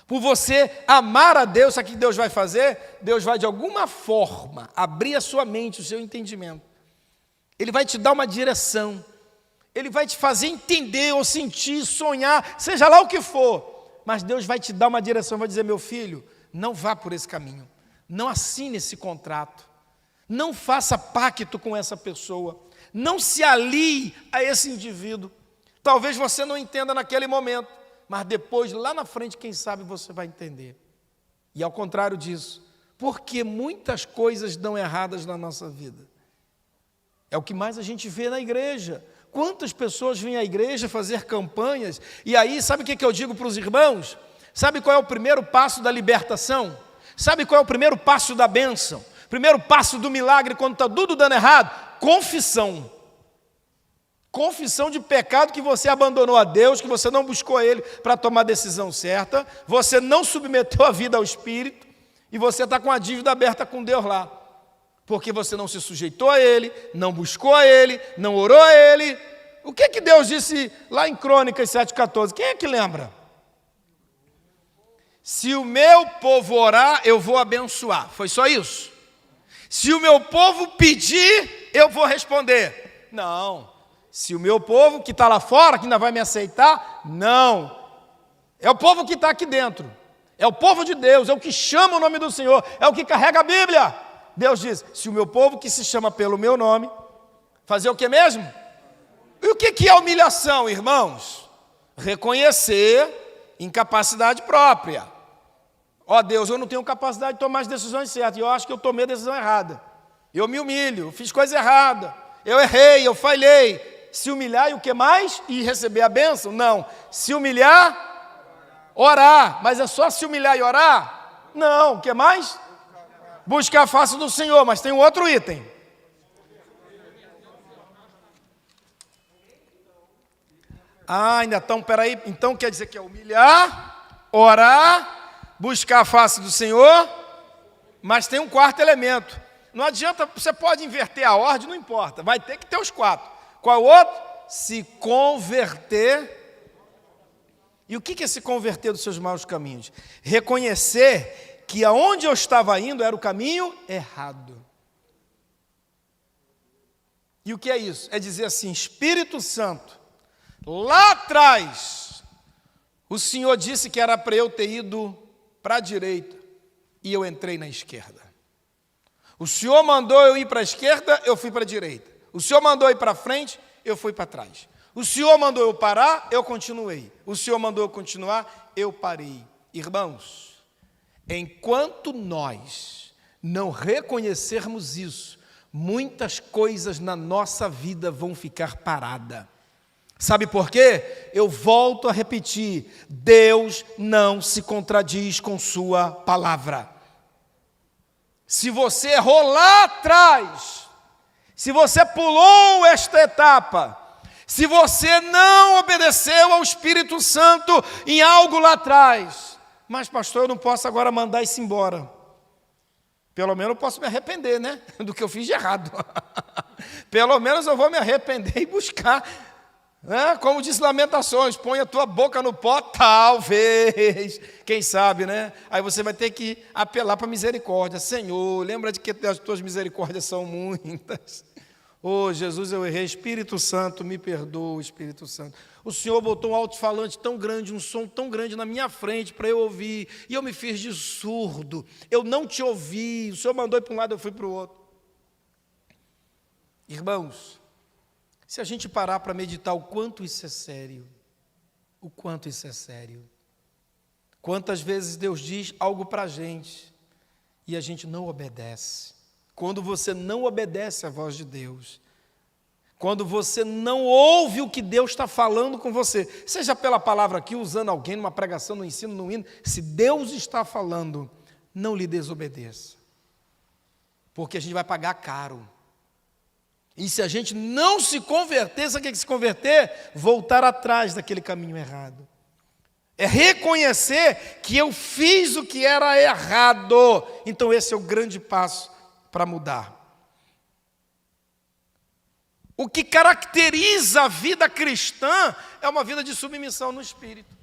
por você amar a Deus, sabe o que Deus vai fazer? Deus vai de alguma forma abrir a sua mente, o seu entendimento. Ele vai te dar uma direção. Ele vai te fazer entender ou sentir, sonhar, seja lá o que for. Mas Deus vai te dar uma direção, vai dizer, meu filho, não vá por esse caminho. Não assine esse contrato. Não faça pacto com essa pessoa. Não se alie a esse indivíduo. Talvez você não entenda naquele momento, mas depois, lá na frente, quem sabe você vai entender. E ao contrário disso, porque muitas coisas dão erradas na nossa vida. É o que mais a gente vê na igreja. Quantas pessoas vêm à igreja fazer campanhas, e aí, sabe o que eu digo para os irmãos? Sabe qual é o primeiro passo da libertação? Sabe qual é o primeiro passo da bênção? Primeiro passo do milagre quando está tudo dando errado? Confissão. Confissão de pecado que você abandonou a Deus, que você não buscou Ele para tomar a decisão certa, você não submeteu a vida ao Espírito, e você está com a dívida aberta com Deus lá, porque você não se sujeitou a Ele, não buscou a Ele, não orou a Ele. O que Deus disse lá em Crônicas 7,14? Quem é que lembra? Se o meu povo orar, eu vou abençoar. Foi só isso? Se o meu povo pedir, eu vou responder. Não. Se o meu povo que está lá fora, que ainda vai me aceitar, não. É o povo que está aqui dentro. É o povo de Deus, é o que chama o nome do Senhor, é o que carrega a Bíblia. Deus diz, se o meu povo que se chama pelo meu nome, fazer o que mesmo? E o que é humilhação, irmãos? Reconhecer incapacidade própria. Ó Deus, eu não tenho capacidade de tomar as decisões certas, e eu acho que eu tomei a decisão errada. Eu me humilho, eu fiz coisa errada, eu errei, eu falhei. Se humilhar e o que mais? E receber a bênção? Não. Se humilhar, orar. Mas é só se humilhar e orar? Não. O que mais? Buscar a face do Senhor. Mas tem um outro item. Ainda estão, peraí. Então quer dizer que é humilhar, orar, buscar a face do Senhor. Mas tem um quarto elemento. Não adianta, você pode inverter a ordem, não importa. Vai ter que ter os quatro. Qual é o outro? Se converter. E o que é se converter dos seus maus caminhos? Reconhecer que aonde eu estava indo era o caminho errado. E o que é isso? É dizer assim, Espírito Santo, lá atrás, o Senhor disse que era para eu ter ido para a direita, e eu entrei na esquerda. O Senhor mandou eu ir para a esquerda, eu fui para a direita. O Senhor mandou eu ir para frente, eu fui para trás. O Senhor mandou eu parar, eu continuei. O Senhor mandou eu continuar, eu parei. Irmãos, enquanto nós não reconhecermos isso, muitas coisas na nossa vida vão ficar paradas. Sabe por quê? Eu volto a repetir, Deus não se contradiz com sua palavra. Se você errou lá atrás, se você pulou esta etapa, se você não obedeceu ao Espírito Santo em algo lá atrás, mas pastor, eu não posso agora mandar isso embora. Pelo menos eu posso me arrepender, né? Do que eu fiz de errado. Pelo menos eu vou me arrepender e buscar, né? Como diz Lamentações, põe a tua boca no pó, talvez, quem sabe, né? Aí você vai ter que apelar para a misericórdia. Senhor, lembra de que as tuas misericórdias são muitas. Oh, Jesus, eu errei. Espírito Santo, me perdoa, Espírito Santo. O Senhor botou um alto-falante tão grande, um som tão grande na minha frente para eu ouvir, e eu me fiz de surdo. Eu não te ouvi. O Senhor mandou ir para um lado, eu fui para o outro. Irmãos, se a gente parar para meditar o quanto isso é sério, o quanto isso é sério. Quantas vezes Deus diz algo para a gente e a gente não obedece. Quando você não obedece à voz de Deus, quando você não ouve o que Deus está falando com você, seja pela palavra aqui, usando alguém numa pregação, no ensino, no hino, se Deus está falando, não lhe desobedeça, porque a gente vai pagar caro. E se a gente não se converter, sabe o que é se converter? Voltar atrás daquele caminho errado. É reconhecer que eu fiz o que era errado. Então esse é o grande passo para mudar. O que caracteriza a vida cristã é uma vida de submissão no Espírito.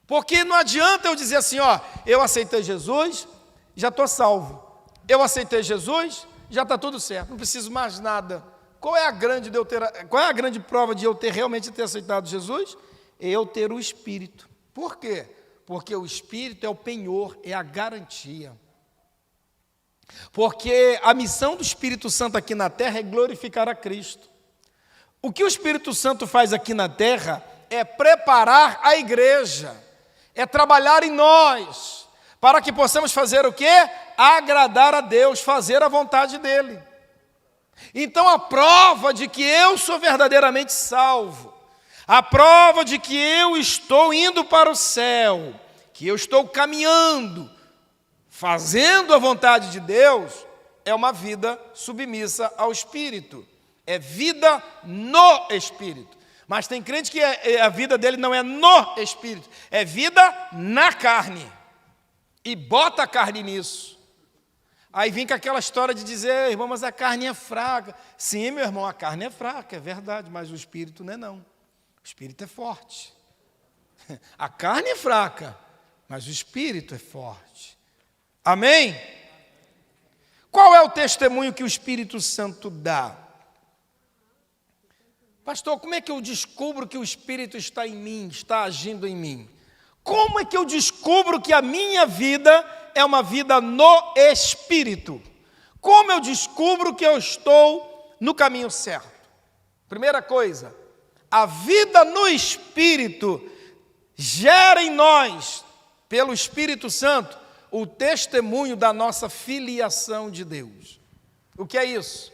Porque não adianta eu dizer assim, ó, eu aceitei Jesus, já estou salvo. Eu aceitei Jesus, já está tudo certo, não preciso mais nada. Qual é a grande prova de eu realmente ter aceitado Jesus? Eu ter o Espírito. Por quê? Porque o Espírito é o penhor, é a garantia. Porque a missão do Espírito Santo aqui na terra é glorificar a Cristo. O que o Espírito Santo faz aqui na terra é preparar a igreja, é trabalhar em nós, para que possamos fazer o quê? Agradar a Deus, fazer a vontade dEle. Então a prova de que eu sou verdadeiramente salvo, a prova de que eu estou indo para o céu, que eu estou caminhando, fazendo a vontade de Deus, é uma vida submissa ao Espírito. É vida no Espírito. Mas tem crente que a vida dele não é no Espírito, é vida na carne. E bota a carne nisso. Aí vem com aquela história de dizer, irmão, mas a carne é fraca. Sim, meu irmão, a carne é fraca, é verdade, mas o Espírito não é não. O Espírito é forte. A carne é fraca, mas o Espírito é forte. Amém? Qual é o testemunho que o Espírito Santo dá? Pastor, como é que eu descubro que o Espírito está em mim, está agindo em mim? Como é que eu descubro que a minha vida é uma vida no Espírito? Como eu descubro que eu estou no caminho certo? Primeira coisa, a vida no Espírito gera em nós, pelo Espírito Santo, o testemunho da nossa filiação de Deus. O que é isso?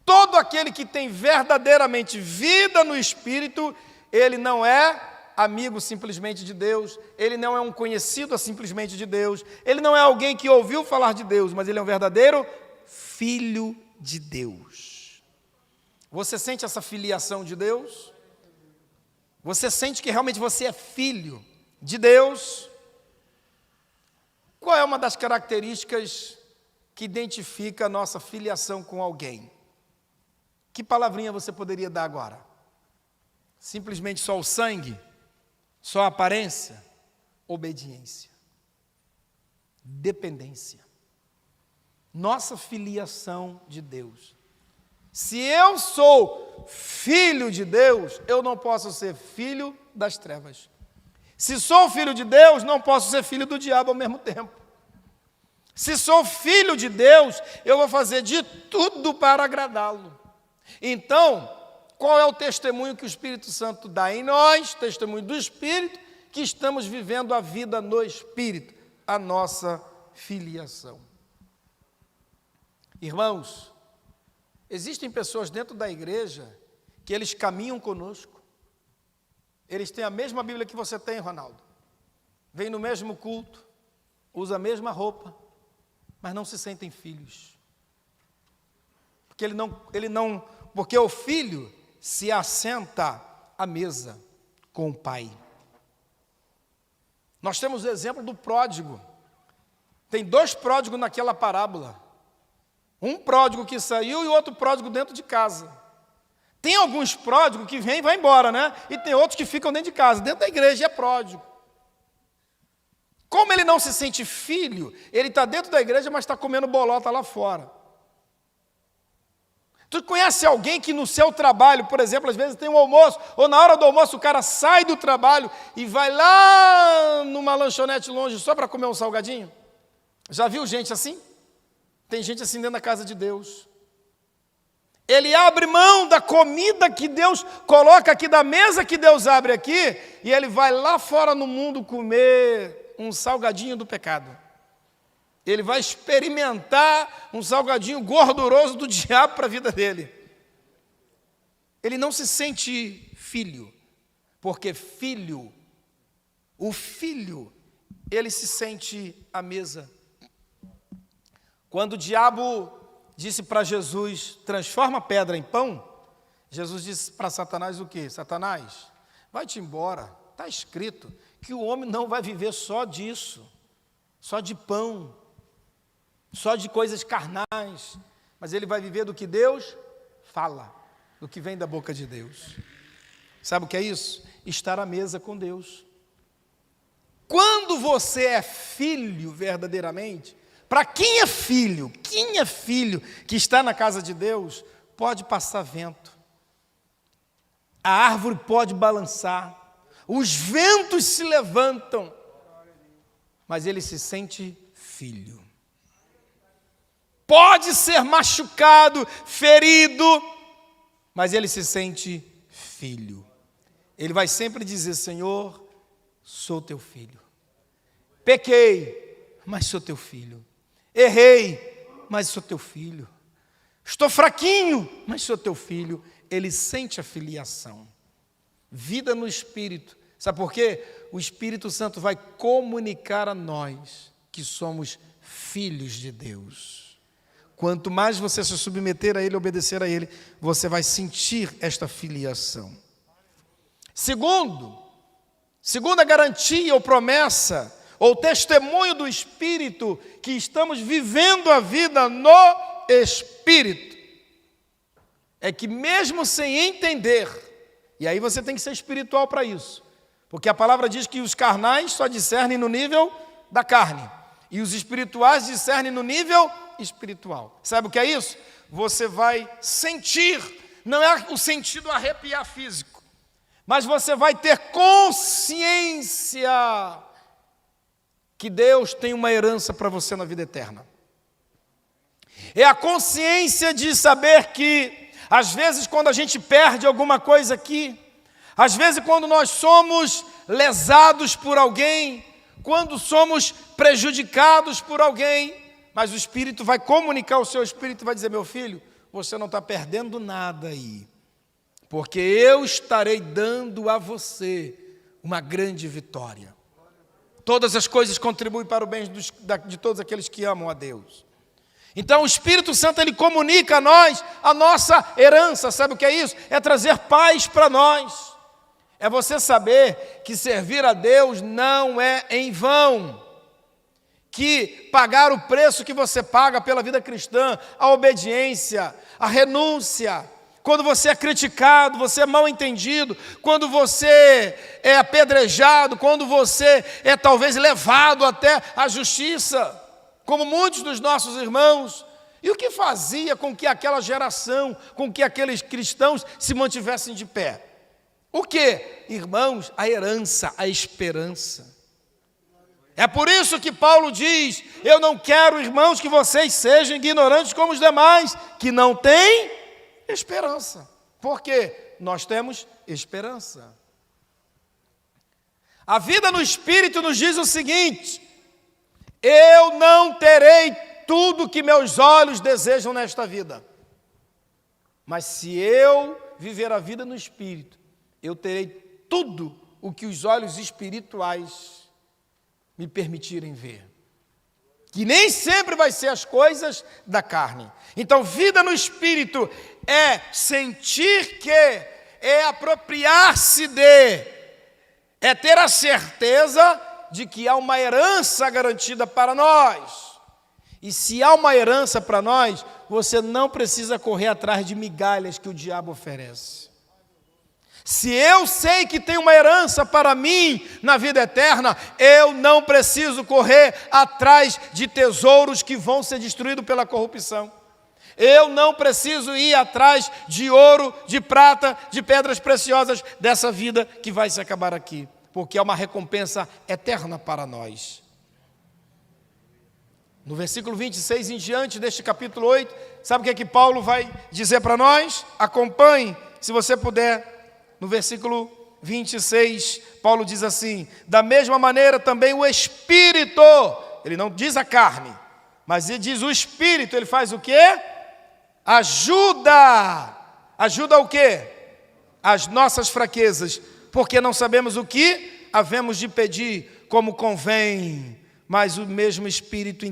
Todo aquele que tem verdadeiramente vida no Espírito, ele não é amigo simplesmente de Deus, ele não é um conhecido simplesmente de Deus, ele não é alguém que ouviu falar de Deus, mas ele é um verdadeiro filho de Deus. Você sente essa filiação de Deus? Você sente que realmente você é filho de Deus? Qual é uma das características que identifica a nossa filiação com alguém? Que palavrinha você poderia dar agora? Simplesmente só o sangue? Só a aparência? Obediência. Dependência. Nossa filiação de Deus. Se eu sou filho de Deus, eu não posso ser filho das trevas. Se sou filho de Deus, não posso ser filho do diabo ao mesmo tempo. Se sou filho de Deus, eu vou fazer de tudo para agradá-lo. Então, qual é o testemunho que o Espírito Santo dá em nós? Testemunho do Espírito, que estamos vivendo a vida no Espírito, a nossa filiação. Irmãos, existem pessoas dentro da igreja que eles caminham conosco. Eles têm a mesma Bíblia que você tem, Ronaldo. Vêm no mesmo culto, usam a mesma roupa, mas não se sentem filhos. Porque o filho se assenta à mesa com o pai. Nós temos o exemplo do pródigo. Tem 2 pródigos naquela parábola. Um pródigo que saiu e outro pródigo dentro de casa. Tem alguns pródigos que vêm e vão embora, né? E tem outros que ficam dentro de casa, dentro da igreja, é pródigo. Como ele não se sente filho, ele está dentro da igreja, mas está comendo bolota lá fora. Tu conhece alguém que no seu trabalho, por exemplo, às vezes tem um almoço, ou na hora do almoço o cara sai do trabalho e vai lá numa lanchonete longe só para comer um salgadinho? Já viu gente assim? Tem gente assim dentro da casa de Deus. Ele abre mão da comida que Deus coloca aqui, da mesa que Deus abre aqui, e ele vai lá fora no mundo comer um salgadinho do pecado. Ele vai experimentar um salgadinho gorduroso do diabo para a vida dele. Ele não se sente filho, porque o filho, ele se sente à mesa. Quando o diabo disse para Jesus, transforma a pedra em pão, Jesus disse para Satanás o quê? Satanás, vai-te embora, está escrito que o homem não vai viver só disso, só de pão, só de coisas carnais, mas ele vai viver do que Deus fala, do que vem da boca de Deus. Sabe o que é isso? Estar à mesa com Deus. Quando você é filho verdadeiramente, para quem é filho que está na casa de Deus, pode passar vento, a árvore pode balançar, os ventos se levantam, mas ele se sente filho. Pode ser machucado, ferido, mas ele se sente filho. Ele vai sempre dizer, Senhor, sou teu filho. pequei, mas sou teu filho. Errei, mas sou teu filho. Estou fraquinho, mas sou teu filho. Ele sente a filiação. Vida no Espírito. Sabe por quê? O Espírito Santo vai comunicar a nós que somos filhos de Deus. Quanto mais você se submeter a Ele, obedecer a Ele, você vai sentir esta filiação. Segunda garantia ou promessa, ou testemunho do Espírito, que estamos vivendo a vida no Espírito, é que mesmo sem entender, e aí você tem que ser espiritual para isso, porque a palavra diz que os carnais só discernem no nível da carne, e os espirituais discernem no nível espiritual. Sabe o que é isso? Você vai sentir, não é o sentido arrepiar físico, mas você vai ter consciência que Deus tem uma herança para você na vida eterna. É a consciência de saber que, às vezes, quando a gente perde alguma coisa aqui, às vezes, quando nós somos lesados por alguém, quando somos prejudicados por alguém, mas o Espírito vai comunicar, o seu Espírito vai dizer: meu filho, você não está perdendo nada aí, porque eu estarei dando a você uma grande vitória. Todas as coisas contribuem para o bem de todos aqueles que amam a Deus. Então o Espírito Santo, ele comunica a nós a nossa herança. Sabe o que é isso? É trazer paz para nós. É você saber que servir a Deus não é em vão. Que pagar o preço que você paga pela vida cristã, a obediência, a renúncia, quando você é criticado, você é mal entendido, quando você é apedrejado, quando você é talvez levado até a justiça, como muitos dos nossos irmãos. E o que fazia com que aquela geração, com que aqueles cristãos se mantivessem de pé? O que? Irmãos, a herança, a esperança. É por isso que Paulo diz: eu não quero, irmãos, que vocês sejam ignorantes como os demais, que não têm esperança. Por quê? Nós temos esperança. A vida no Espírito nos diz o seguinte: eu não terei tudo que meus olhos desejam nesta vida, mas se eu viver a vida no Espírito, eu terei tudo o que os olhos espirituais me permitirem ver, que nem sempre vai ser as coisas da carne. Então, vida no Espírito é sentir que, é apropriar-se de, é ter a certeza de que há uma herança garantida para nós. E se há uma herança para nós, você não precisa correr atrás de migalhas que o diabo oferece. Se eu sei que tem uma herança para mim na vida eterna, eu não preciso correr atrás de tesouros que vão ser destruídos pela corrupção. Eu não preciso ir atrás de ouro, de prata, de pedras preciosas dessa vida que vai se acabar aqui, porque é uma recompensa eterna para nós. No versículo 26 em diante deste capítulo 8, sabe o que é que Paulo vai dizer para nós? Acompanhe, se você puder. No versículo 26, Paulo diz assim: da mesma maneira também o Espírito, ele não diz a carne, mas ele diz o Espírito, ele faz o quê? Ajuda o quê? As nossas fraquezas, porque não sabemos o que havemos de pedir como convém, mas o mesmo Espírito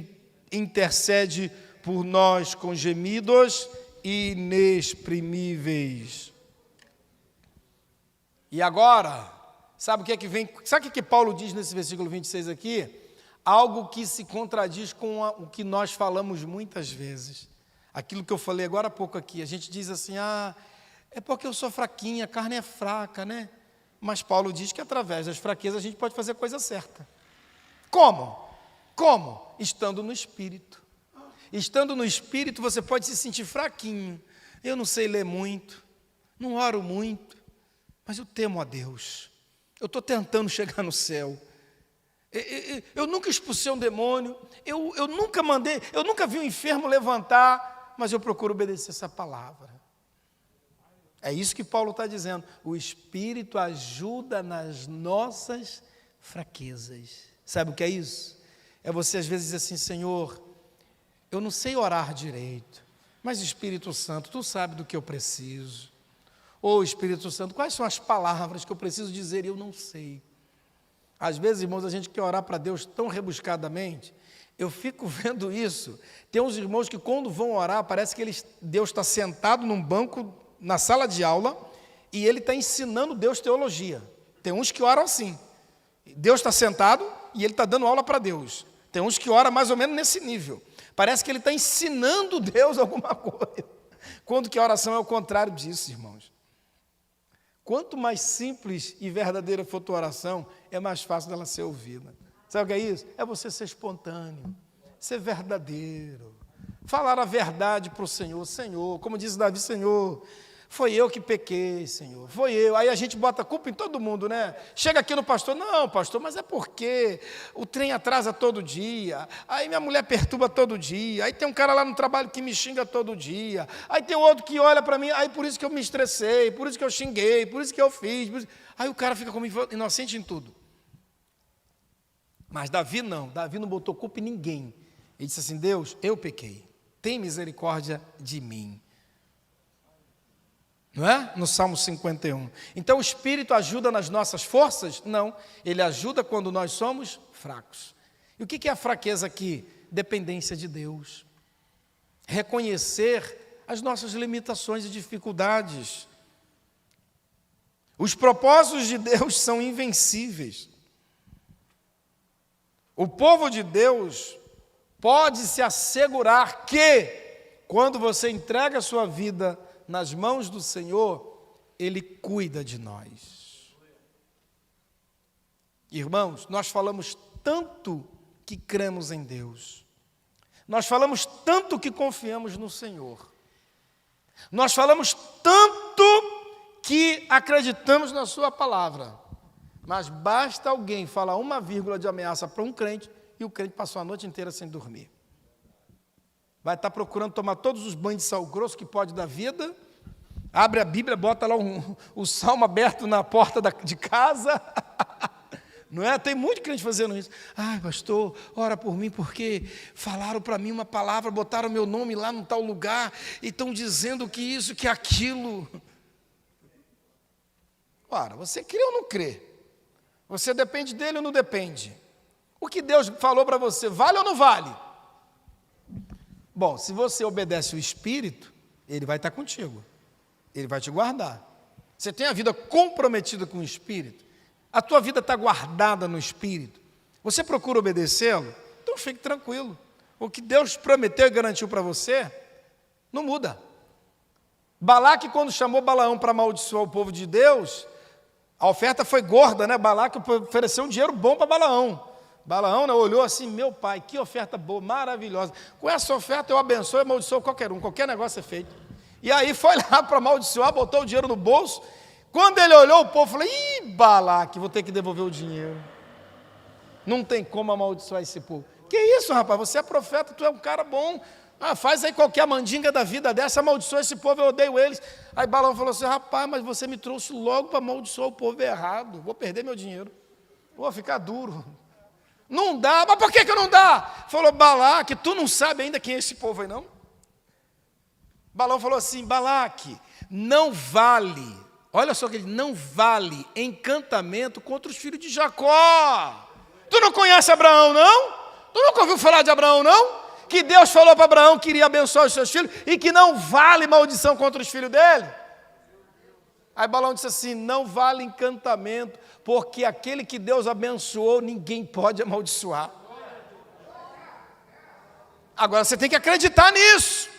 intercede por nós com gemidos inexprimíveis. E agora, sabe o que é que vem? Sabe o que Paulo diz nesse versículo 26 aqui? Algo que se contradiz com o que nós falamos muitas vezes. Aquilo que eu falei agora há pouco aqui. A gente diz assim: é porque eu sou fraquinha, a carne é fraca, né? Mas Paulo diz que através das fraquezas a gente pode fazer a coisa certa. Como? Como? Estando no Espírito. Estando no Espírito você pode se sentir fraquinho. Eu não sei ler muito, não oro muito, mas eu temo a Deus. Eu estou tentando chegar no céu. Eu nunca expulsei um demônio. Eu nunca vi um enfermo levantar, mas eu procuro obedecer essa palavra. É isso que Paulo está dizendo. O Espírito ajuda nas nossas fraquezas. Sabe o que é isso? É você às vezes dizer assim, Senhor, eu não sei orar direito, mas Espírito Santo, Tu sabe do que eu preciso. Ô Espírito Santo, quais são as palavras que eu preciso dizer e eu não sei. Às vezes, irmãos, a gente quer orar para Deus tão rebuscadamente. Eu fico vendo isso. Tem uns irmãos que quando vão orar, parece que Deus está sentado num banco na sala de aula e ele está ensinando Deus teologia. Tem uns que oram assim. Deus está sentado e ele está dando aula para Deus. Tem uns que oram mais ou menos nesse nível. Parece que ele está ensinando Deus alguma coisa. Quando que a oração é o contrário disso, irmãos. Quanto mais simples e verdadeira for a tua oração, é mais fácil dela ser ouvida. Sabe o que é isso? É você ser espontâneo, ser verdadeiro, falar a verdade para o Senhor. Senhor, como diz Davi, Senhor, foi eu que pequei, Senhor, foi eu. Aí a gente bota a culpa em todo mundo, né? Chega aqui no pastor, não, pastor, mas é porque o trem atrasa todo dia, aí minha mulher perturba todo dia, aí tem um cara lá no trabalho que me xinga todo dia, aí tem outro que olha para mim, aí por isso que eu me estressei, por isso que eu xinguei, por isso que eu fiz. Aí o cara fica como inocente em tudo. Mas Davi não botou culpa em ninguém. Ele disse assim, Deus, eu pequei, tem misericórdia de mim. Não é? No Salmo 51. Então o Espírito ajuda nas nossas forças? Não, ele ajuda quando nós somos fracos. E o que é a fraqueza aqui? Dependência de Deus. Reconhecer as nossas limitações e dificuldades. Os propósitos de Deus são invencíveis. O povo de Deus pode se assegurar que, quando você entrega a sua vida nas mãos do Senhor, Ele cuida de nós. Irmãos, nós falamos tanto que cremos em Deus. Nós falamos tanto que confiamos no Senhor. Nós falamos tanto que acreditamos na Sua palavra. Mas basta alguém falar uma vírgula de ameaça para um crente e o crente passou a noite inteira sem dormir. Vai estar procurando tomar todos os banhos de sal grosso que pode da vida, abre a Bíblia, bota lá o salmo aberto na porta de casa, não é? Tem muito crente fazendo isso. Ai, pastor, ora por mim, porque falaram para mim uma palavra, botaram meu nome lá num tal lugar, e estão dizendo que isso, que aquilo. Ora, você crê ou não crê? Você depende dele ou não depende? O que Deus falou para você, vale ou não vale? Bom, se você obedece o Espírito, Ele vai estar contigo. Ele vai te guardar. Você tem a vida comprometida com o Espírito. A tua vida está guardada no Espírito. Você procura obedecê-lo? Então fique tranquilo. O que Deus prometeu e garantiu para você, não muda. Balaque, quando chamou Balaão para amaldiçoar o povo de Deus, a oferta foi gorda, né? Balaque ofereceu um dinheiro bom para Balaão. Balaão, né, olhou assim, meu pai, que oferta boa, maravilhosa. Com essa oferta eu abençoo e amaldiçoo qualquer um, qualquer negócio é feito. E aí foi lá para amaldiçoar, botou o dinheiro no bolso. Quando ele olhou, o povo falou, ih, Balaque, vou ter que devolver o dinheiro. Não tem como amaldiçoar esse povo. Que isso, rapaz, você é profeta, tu é um cara bom. Faz aí qualquer mandinga da vida dessa, amaldiçoa esse povo, eu odeio eles. Aí Balaão falou assim, rapaz, mas você me trouxe logo para amaldiçoar o povo errado. Vou perder meu dinheiro. Vou ficar duro. Não dá, mas por que não dá? Falou, Balaque, tu não sabe ainda quem é esse povo aí, não? Balaão falou assim, Balaque, não vale, olha só que ele não vale encantamento contra os filhos de Jacó. Tu não conhece Abraão, não? Tu nunca ouviu falar de Abraão, não? Que Deus falou para Abraão que iria abençoar os seus filhos e que não vale maldição contra os filhos dele. Aí Balaão disse assim, não vale encantamento, porque aquele que Deus abençoou, ninguém pode amaldiçoar. Agora você tem que acreditar nisso.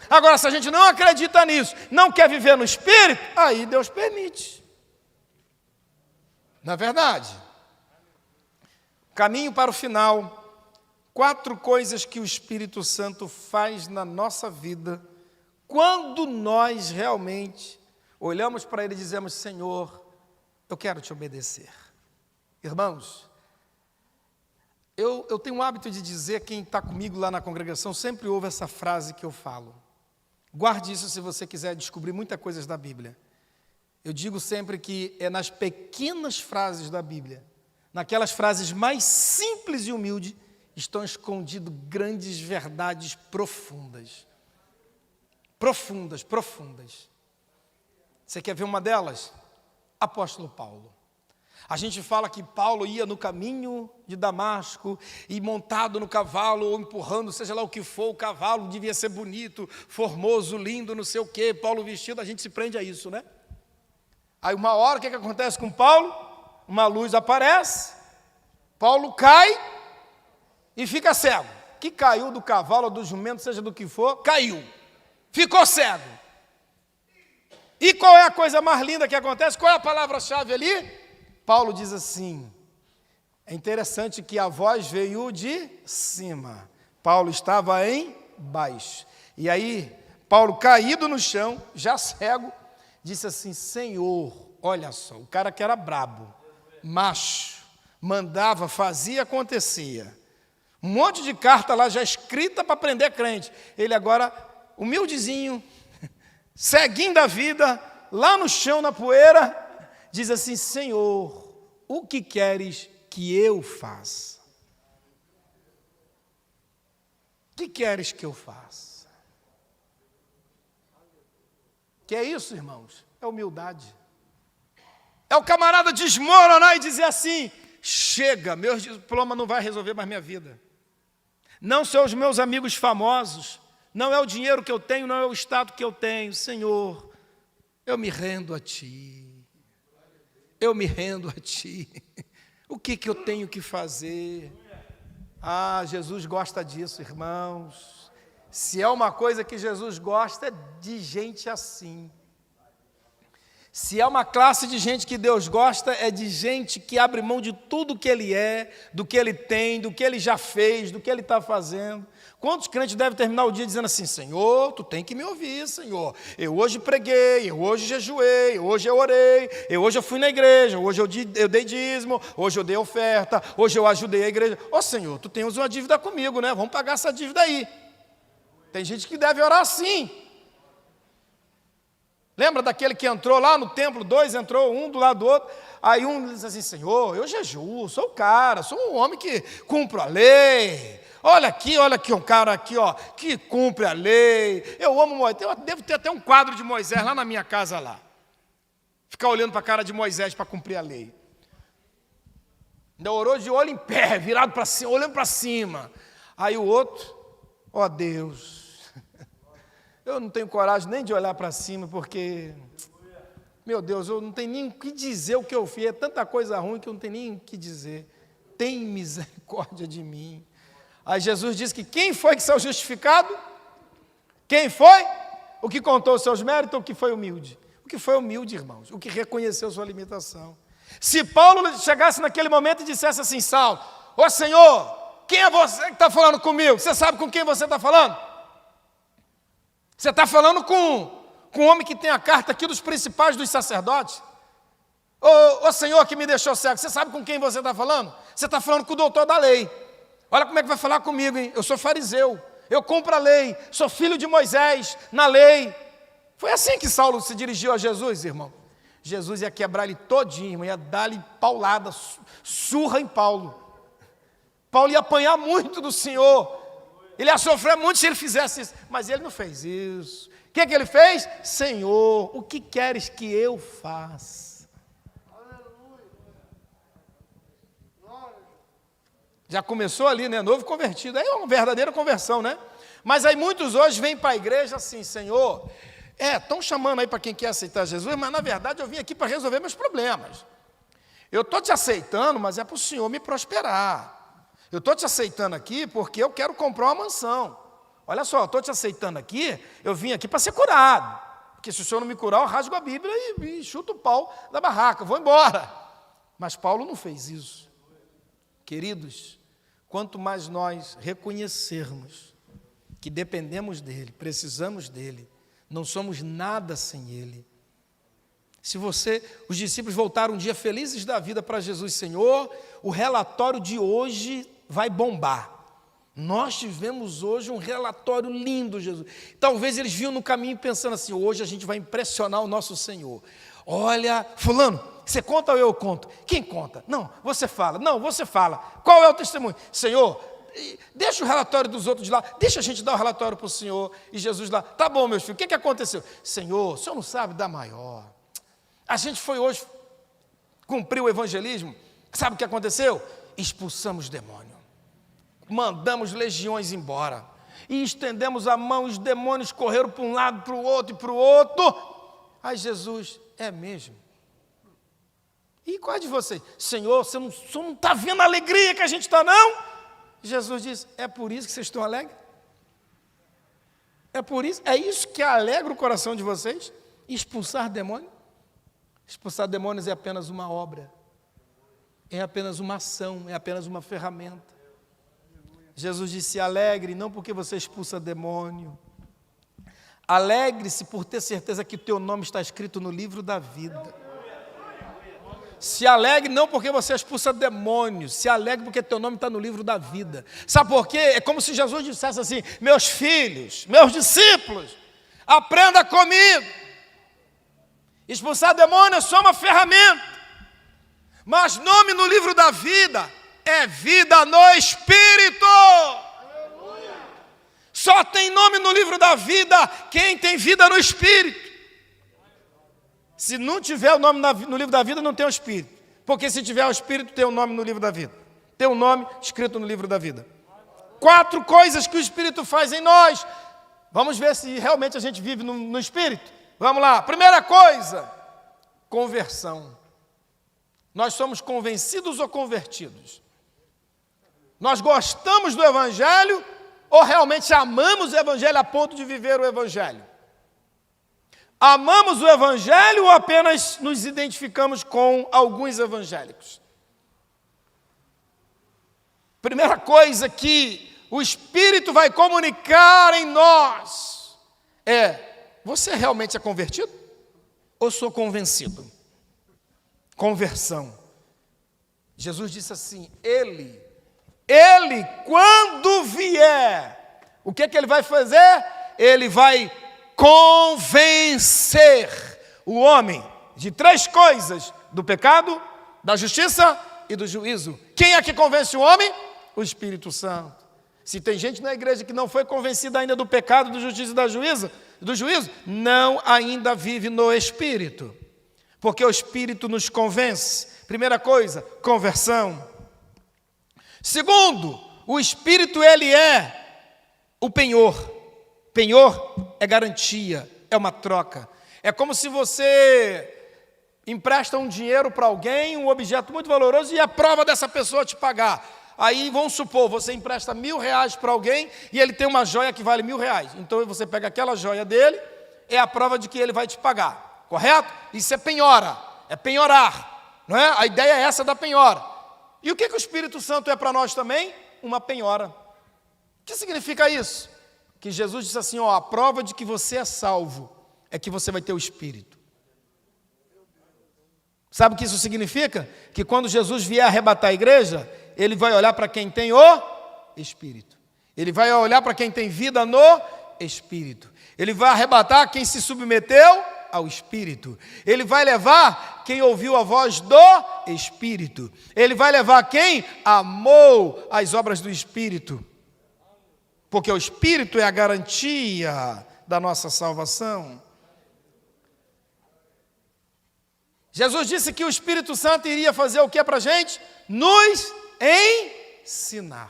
Agora, se a gente não acredita nisso, não quer viver no Espírito, aí Deus permite. Não é verdade? Caminho para o final. 4 coisas que o Espírito Santo faz na nossa vida, quando nós realmente olhamos para Ele e dizemos, Senhor, eu quero te obedecer. Irmãos, eu tenho o hábito de dizer, quem está comigo lá na congregação sempre ouve essa frase que eu falo. Guarde isso se você quiser descobrir muitas coisas da Bíblia. Eu digo sempre que é nas pequenas frases da Bíblia, naquelas frases mais simples e humildes, estão escondidas grandes verdades profundas. Profundas, profundas. Você quer ver uma delas? Apóstolo Paulo. A gente fala que Paulo ia no caminho de Damasco e montado no cavalo ou empurrando, seja lá o que for, o cavalo devia ser bonito, formoso, lindo, não sei o quê. Paulo vestido, a gente se prende a isso, né? Aí uma hora, o que acontece com Paulo? Uma luz aparece, Paulo cai e fica cego. Que caiu do cavalo ou do jumento, seja do que for, caiu. Ficou cego. E qual é a coisa mais linda que acontece? Qual é a palavra-chave ali? Paulo diz assim, é interessante que a voz veio de cima. Paulo estava embaixo. E aí, Paulo caído no chão, já cego, disse assim, Senhor, olha só, o cara que era brabo, macho, mandava, fazia, acontecia. Um monte de carta lá já escrita para prender crente. Ele agora, humildezinho, ceguinho da vida, lá no chão, na poeira, diz assim, Senhor, o que queres que eu faça? O que queres que eu faça? Que é isso, irmãos? É humildade. É o camarada desmoronar e dizer assim, chega, meu diploma não vai resolver mais minha vida. Não são os meus amigos famosos, não é o dinheiro que eu tenho, não é o status que eu tenho. Senhor, eu me rendo a Ti. Eu me rendo a Ti. O que eu tenho que fazer? Ah, Jesus gosta disso, irmãos. Se é uma coisa que Jesus gosta, é de gente assim. Se é uma classe de gente que Deus gosta, é de gente que abre mão de tudo que ele é, do que ele tem, do que ele já fez, do que ele está fazendo. Quantos crentes devem terminar o dia dizendo assim, Senhor, Tu tem que me ouvir, Senhor. Eu hoje preguei, eu hoje jejuei, hoje eu orei, hoje eu fui na igreja, hoje eu dei dízimo, hoje eu dei oferta, hoje eu ajudei a igreja. Ô Senhor, Tu tens uma dívida comigo, né? Vamos pagar essa dívida aí. Tem gente que deve orar assim. Lembra daquele que entrou lá no templo, dois entrou, um do lado do outro, aí um diz assim, Senhor, eu jejuo, sou o cara, sou um homem que cumpro a lei, olha aqui um cara aqui, ó, que cumpre a lei, eu amo Moisés, eu devo ter até um quadro de Moisés lá na minha casa lá, ficar olhando para a cara de Moisés para cumprir a lei, ainda orou de olho em pé, virado para cima, olhando para cima, aí o outro, ó Deus, eu não tenho coragem nem de olhar para cima, porque, meu Deus, eu não tenho nem o que dizer o que eu fiz. É tanta coisa ruim que eu não tenho nem o que dizer. Tem misericórdia de mim. Aí Jesus disse que quem foi que saiu justificado? Quem foi? O que contou os seus méritos ou o que foi humilde? O que foi humilde, irmãos. O que reconheceu sua limitação. Se Paulo chegasse naquele momento e dissesse assim, Saulo, ô Senhor, quem é você que está falando comigo? Você sabe com quem você está falando? Você está falando com um homem que tem a carta aqui dos principais dos sacerdotes? Ô Senhor que me deixou cego, você sabe com quem você está falando? Você está falando com o doutor da lei. Olha como é que vai falar comigo, hein? Eu sou fariseu, eu cumpro a lei, sou filho de Moisés, na lei. Foi assim que Saulo se dirigiu a Jesus, irmão. Jesus ia quebrar ele todinho, irmão, ia dar-lhe paulada, surra em Paulo. Paulo ia apanhar muito do Senhor. Ele ia sofrer muito se ele fizesse isso, mas ele não fez isso. O que ele fez? Senhor, o que queres que eu faça? Já começou ali, né? Novo convertido. Aí é uma verdadeira conversão, né? Mas aí muitos hoje vêm para a igreja assim, Senhor, estão chamando aí para quem quer aceitar Jesus, mas na verdade eu vim aqui para resolver meus problemas. Eu estou te aceitando, mas é para o Senhor me prosperar. Eu estou te aceitando aqui porque eu quero comprar uma mansão. Olha só, eu estou te aceitando aqui, eu vim aqui para ser curado. Porque se o Senhor não me curar, eu rasgo a Bíblia e chuto o pau da barraca, vou embora. Mas Paulo não fez isso. Queridos, quanto mais nós reconhecermos que dependemos dEle, precisamos dEle, não somos nada sem Ele. Se os discípulos voltaram um dia felizes da vida para Jesus, Senhor, o relatório de hoje vai bombar. Nós tivemos hoje um relatório lindo, Jesus. Talvez eles viam no caminho pensando assim, hoje a gente vai impressionar o nosso Senhor. Olha, fulano, Você conta ou eu conto? Quem conta? Não, você fala. Não, você fala. Qual é o testemunho? Senhor, deixa o relatório dos outros de lá, deixa a gente dar o relatório para o Senhor. E Jesus lá, tá bom, meus filhos, o que aconteceu? Senhor, o Senhor não sabe dar maior. A gente foi hoje cumprir o evangelismo. Sabe o que aconteceu? Expulsamos demônio. Mandamos legiões embora. E estendemos a mão, os demônios correram para um lado, para o outro e para o outro. Aí Jesus, é mesmo? E qual é de vocês? Senhor, você não está vendo a alegria que a gente está, não? Jesus diz, é por isso que vocês estão alegres? É isso que alegra o coração de vocês? Expulsar demônio? Expulsar demônios é apenas uma obra. É apenas uma ação, é apenas uma ferramenta. Jesus disse, alegre, não porque você expulsa demônio. Alegre-se por ter certeza que o teu nome está escrito no livro da vida. Se alegre não porque você expulsa demônios, se alegre porque teu nome está no livro da vida. Sabe por quê? É como se Jesus dissesse assim, meus filhos, meus discípulos, aprenda comigo. Expulsar demônio é só uma ferramenta, mas nome no livro da vida é vida no Espírito. Só tem nome no livro da vida quem tem vida no Espírito. Se não tiver o nome no livro da vida, não tem o Espírito. Porque se tiver o Espírito, tem o nome no livro da vida. Tem o nome escrito no livro da vida. 4 coisas que o Espírito faz em nós. Vamos ver se realmente a gente vive no Espírito. Vamos lá. Primeira coisa, conversão. Nós somos convencidos ou convertidos? Nós gostamos do Evangelho ou realmente amamos o Evangelho a ponto de viver o Evangelho? Amamos o Evangelho ou apenas nos identificamos com alguns evangélicos? Primeira coisa que o Espírito vai comunicar em nós é, você realmente é convertido? Ou sou convencido? Conversão. Jesus disse assim, Ele, quando vier, o que ele vai fazer? Ele vai convencer o homem de 3 coisas, do pecado, da justiça e do juízo. Quem é que convence o homem? O Espírito Santo. Se tem gente na igreja que não foi convencida ainda do pecado, da justiça e do juízo, não ainda vive no Espírito. Porque o Espírito nos convence. Primeira coisa, conversão. Segundo, o Espírito, ele é o penhor. Penhor é garantia, é uma troca. É como se você empresta um dinheiro para alguém, um objeto muito valoroso, e a prova dessa pessoa te pagar. Aí, vamos supor, você empresta R$1.000 para alguém e ele tem uma joia que vale R$1.000. Então, você pega aquela joia dele, é a prova de que ele vai te pagar. Correto? Isso é penhora, é penhorar. Não é? A ideia é essa da penhora. E o que o Espírito Santo é para nós também? Uma penhora. O que significa isso? Que Jesus disse assim, a prova de que você é salvo é que você vai ter o Espírito. Sabe o que isso significa? Que quando Jesus vier arrebatar a igreja, ele vai olhar para quem tem o Espírito. Ele vai olhar para quem tem vida no Espírito. Ele vai arrebatar quem se submeteu ao Espírito. Ele vai levar quem ouviu a voz do Espírito. Ele vai levar quem amou as obras do Espírito. Porque o Espírito é a garantia da nossa salvação. Jesus disse que o Espírito Santo iria fazer o que para a gente? Nos ensinar.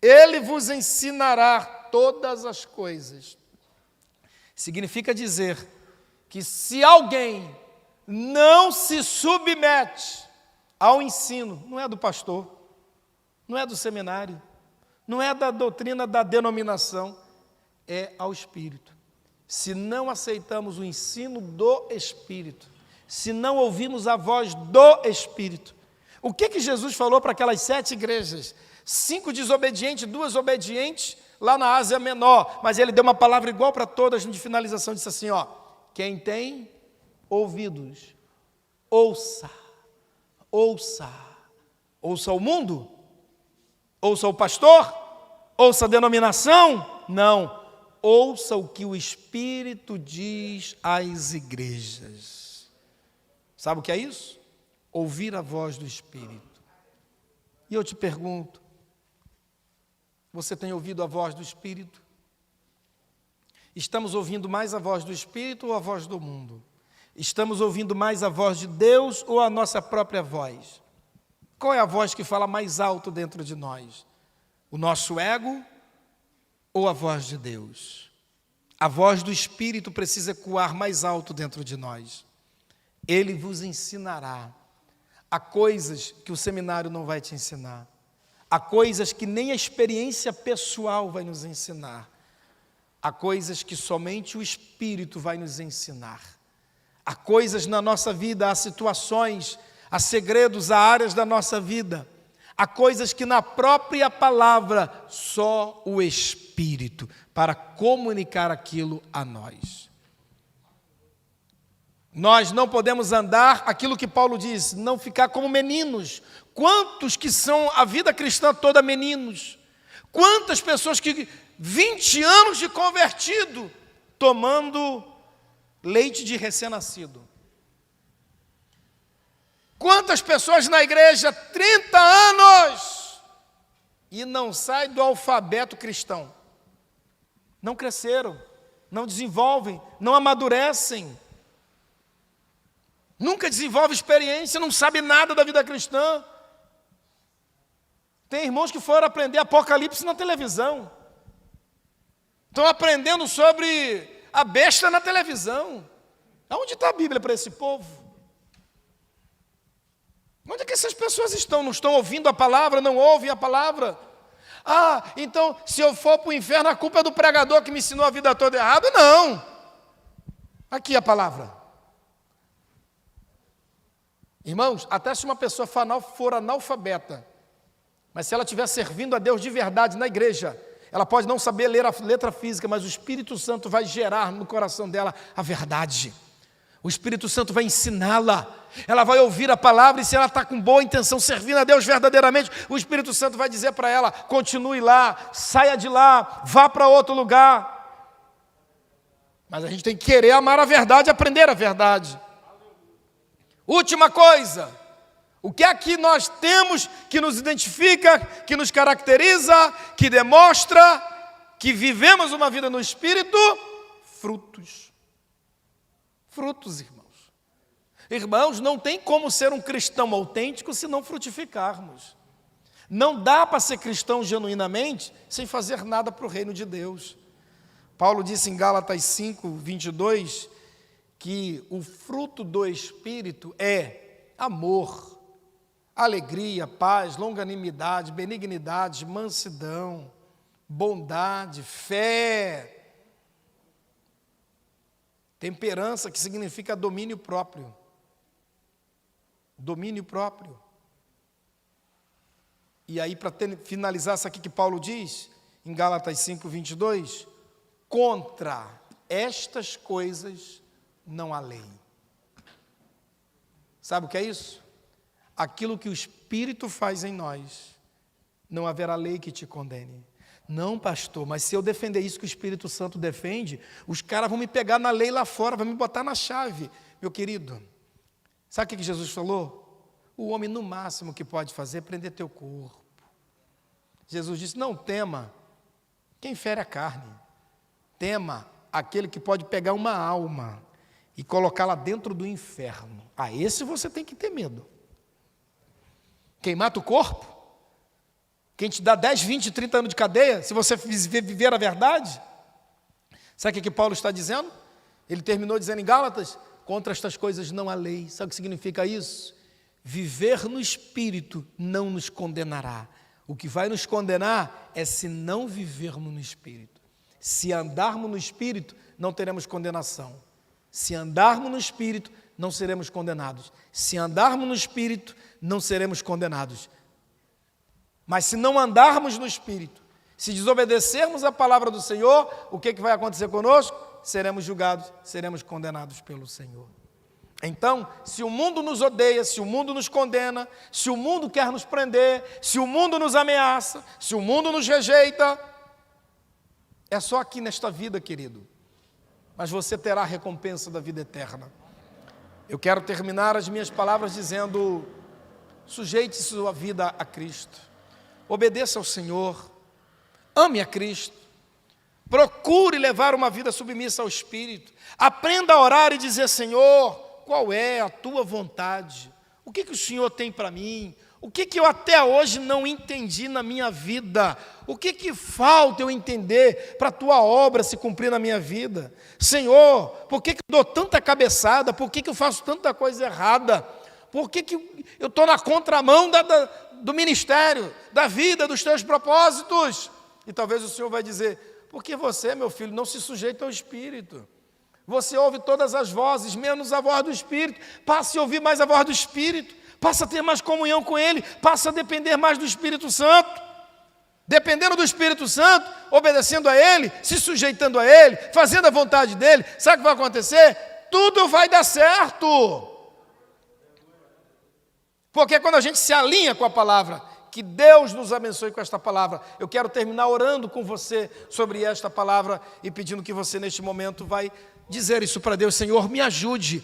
Ele vos ensinará todas as coisas. Significa dizer que se alguém não se submete ao ensino, não é do pastor, não é do seminário, não é da doutrina da denominação, é ao Espírito. Se não aceitamos o ensino do Espírito, se não ouvimos a voz do Espírito, o que Jesus falou para aquelas 7 igrejas? 5 desobedientes, 2 obedientes, lá na Ásia Menor, mas ele deu uma palavra igual para todas de finalização, disse assim, quem tem ouvidos, ouça, ouça, ouça o mundo, ouça o pastor, ouça a denominação, não, ouça o que o Espírito diz às igrejas. Sabe o que é isso? Ouvir a voz do Espírito. E eu te pergunto, você tem ouvido a voz do Espírito? Estamos ouvindo mais a voz do Espírito ou a voz do mundo? Estamos ouvindo mais a voz de Deus ou a nossa própria voz? Qual é a voz que fala mais alto dentro de nós? O nosso ego ou a voz de Deus? A voz do Espírito precisa ecoar mais alto dentro de nós. Ele vos ensinará a coisas que o seminário não vai te ensinar, a coisas que nem a experiência pessoal vai nos ensinar, há coisas que somente o Espírito vai nos ensinar. Há coisas na nossa vida, há situações, há segredos, há áreas da nossa vida, há coisas que na própria palavra só o Espírito para comunicar aquilo a nós. Nós não podemos andar, aquilo que Paulo diz, não ficar como meninos. Quantos que são a vida cristã toda meninos? Quantas pessoas que 20 anos de convertido, tomando leite de recém-nascido. Quantas pessoas na igreja, 30 anos, e não saem do alfabeto cristão. Não cresceram, não desenvolvem, não amadurecem. Nunca desenvolve experiência, não sabe nada da vida cristã. Tem irmãos que foram aprender Apocalipse na televisão. Estão aprendendo sobre a besta na televisão. Aonde está a Bíblia para esse povo? Onde é que essas pessoas estão? Não estão ouvindo a palavra, não ouvem a palavra? Ah, então se eu for para o inferno, a culpa é do pregador que me ensinou a vida toda errado? Não. Aqui a palavra. Irmãos, até se uma pessoa for analfabeta, mas se ela estiver servindo a Deus de verdade na igreja, ela pode não saber ler a letra física, mas o Espírito Santo vai gerar no coração dela a verdade. O Espírito Santo vai ensiná-la. Ela vai ouvir a palavra e se ela está com boa intenção, servindo a Deus verdadeiramente, o Espírito Santo vai dizer para ela, continue lá, saia de lá, vá para outro lugar. Mas a gente tem que querer amar a verdade, aprender a verdade. Última coisa, o que é que nós temos que nos identifica, que nos caracteriza, que demonstra que vivemos uma vida no Espírito? Frutos. Frutos, irmãos. Irmãos, não tem como ser um cristão autêntico se não frutificarmos. Não dá para ser cristão genuinamente sem fazer nada para o reino de Deus. Paulo disse em Gálatas 5, 22, que o fruto do Espírito é amor, alegria, paz, longanimidade, benignidade, mansidão, bondade, fé, temperança, que significa domínio próprio. Domínio próprio. E aí, para finalizar isso aqui que Paulo diz, em Gálatas 5, 22, contra estas coisas não há lei. Sabe o que é isso? Aquilo que o Espírito faz em nós, não haverá lei que te condene. Não, pastor, mas se eu defender isso que o Espírito Santo defende, os caras vão me pegar na lei lá fora, vão me botar na chave. Meu querido, sabe o que Jesus falou? O homem, no máximo, que pode fazer é prender teu corpo. Jesus disse, não tema quem fere a carne. Tema aquele que pode pegar uma alma e colocá-la dentro do inferno. A esse você tem que ter medo. Quem mata o corpo? Quem te dá 10, 20, 30 anos de cadeia, se você viver a verdade? Sabe o que Paulo está dizendo? Ele terminou dizendo em Gálatas, contra estas coisas não há lei. Sabe o que significa isso? Viver no Espírito não nos condenará. O que vai nos condenar é se não vivermos no Espírito. Se andarmos no Espírito, não teremos condenação. Se andarmos no Espírito, não seremos condenados. Se andarmos no Espírito, não seremos condenados. Mas se não andarmos no Espírito, se desobedecermos a palavra do Senhor, o que vai acontecer conosco? Seremos julgados, seremos condenados pelo Senhor. Então, se o mundo nos odeia, se o mundo nos condena, se o mundo quer nos prender, se o mundo nos ameaça, se o mundo nos rejeita, é só aqui nesta vida, querido. Mas você terá a recompensa da vida eterna. Eu quero terminar as minhas palavras dizendo: sujeite sua vida a Cristo, obedeça ao Senhor, ame a Cristo, procure levar uma vida submissa ao Espírito, aprenda a orar e dizer: Senhor, qual é a tua vontade? O que o Senhor tem para mim? O que eu até hoje não entendi na minha vida? O que falta eu entender para a tua obra se cumprir na minha vida? Senhor, por que eu dou tanta cabeçada? Por que eu faço tanta coisa errada? Por que eu estou na contramão do ministério, da vida, dos teus propósitos? E talvez o Senhor vai dizer: porque você, meu filho, não se sujeita ao Espírito. Você ouve todas as vozes, menos a voz do Espírito. Passe a ouvir mais a voz do Espírito. Passa a ter mais comunhão com Ele. Passa a depender mais do Espírito Santo. Dependendo do Espírito Santo, obedecendo a Ele, se sujeitando a Ele, fazendo a vontade dEle, sabe o que vai acontecer? Tudo vai dar certo. Porque quando a gente se alinha com a palavra, que Deus nos abençoe com esta palavra. Eu quero terminar orando com você sobre esta palavra e pedindo que você neste momento vai dizer isso para Deus: Senhor, me ajude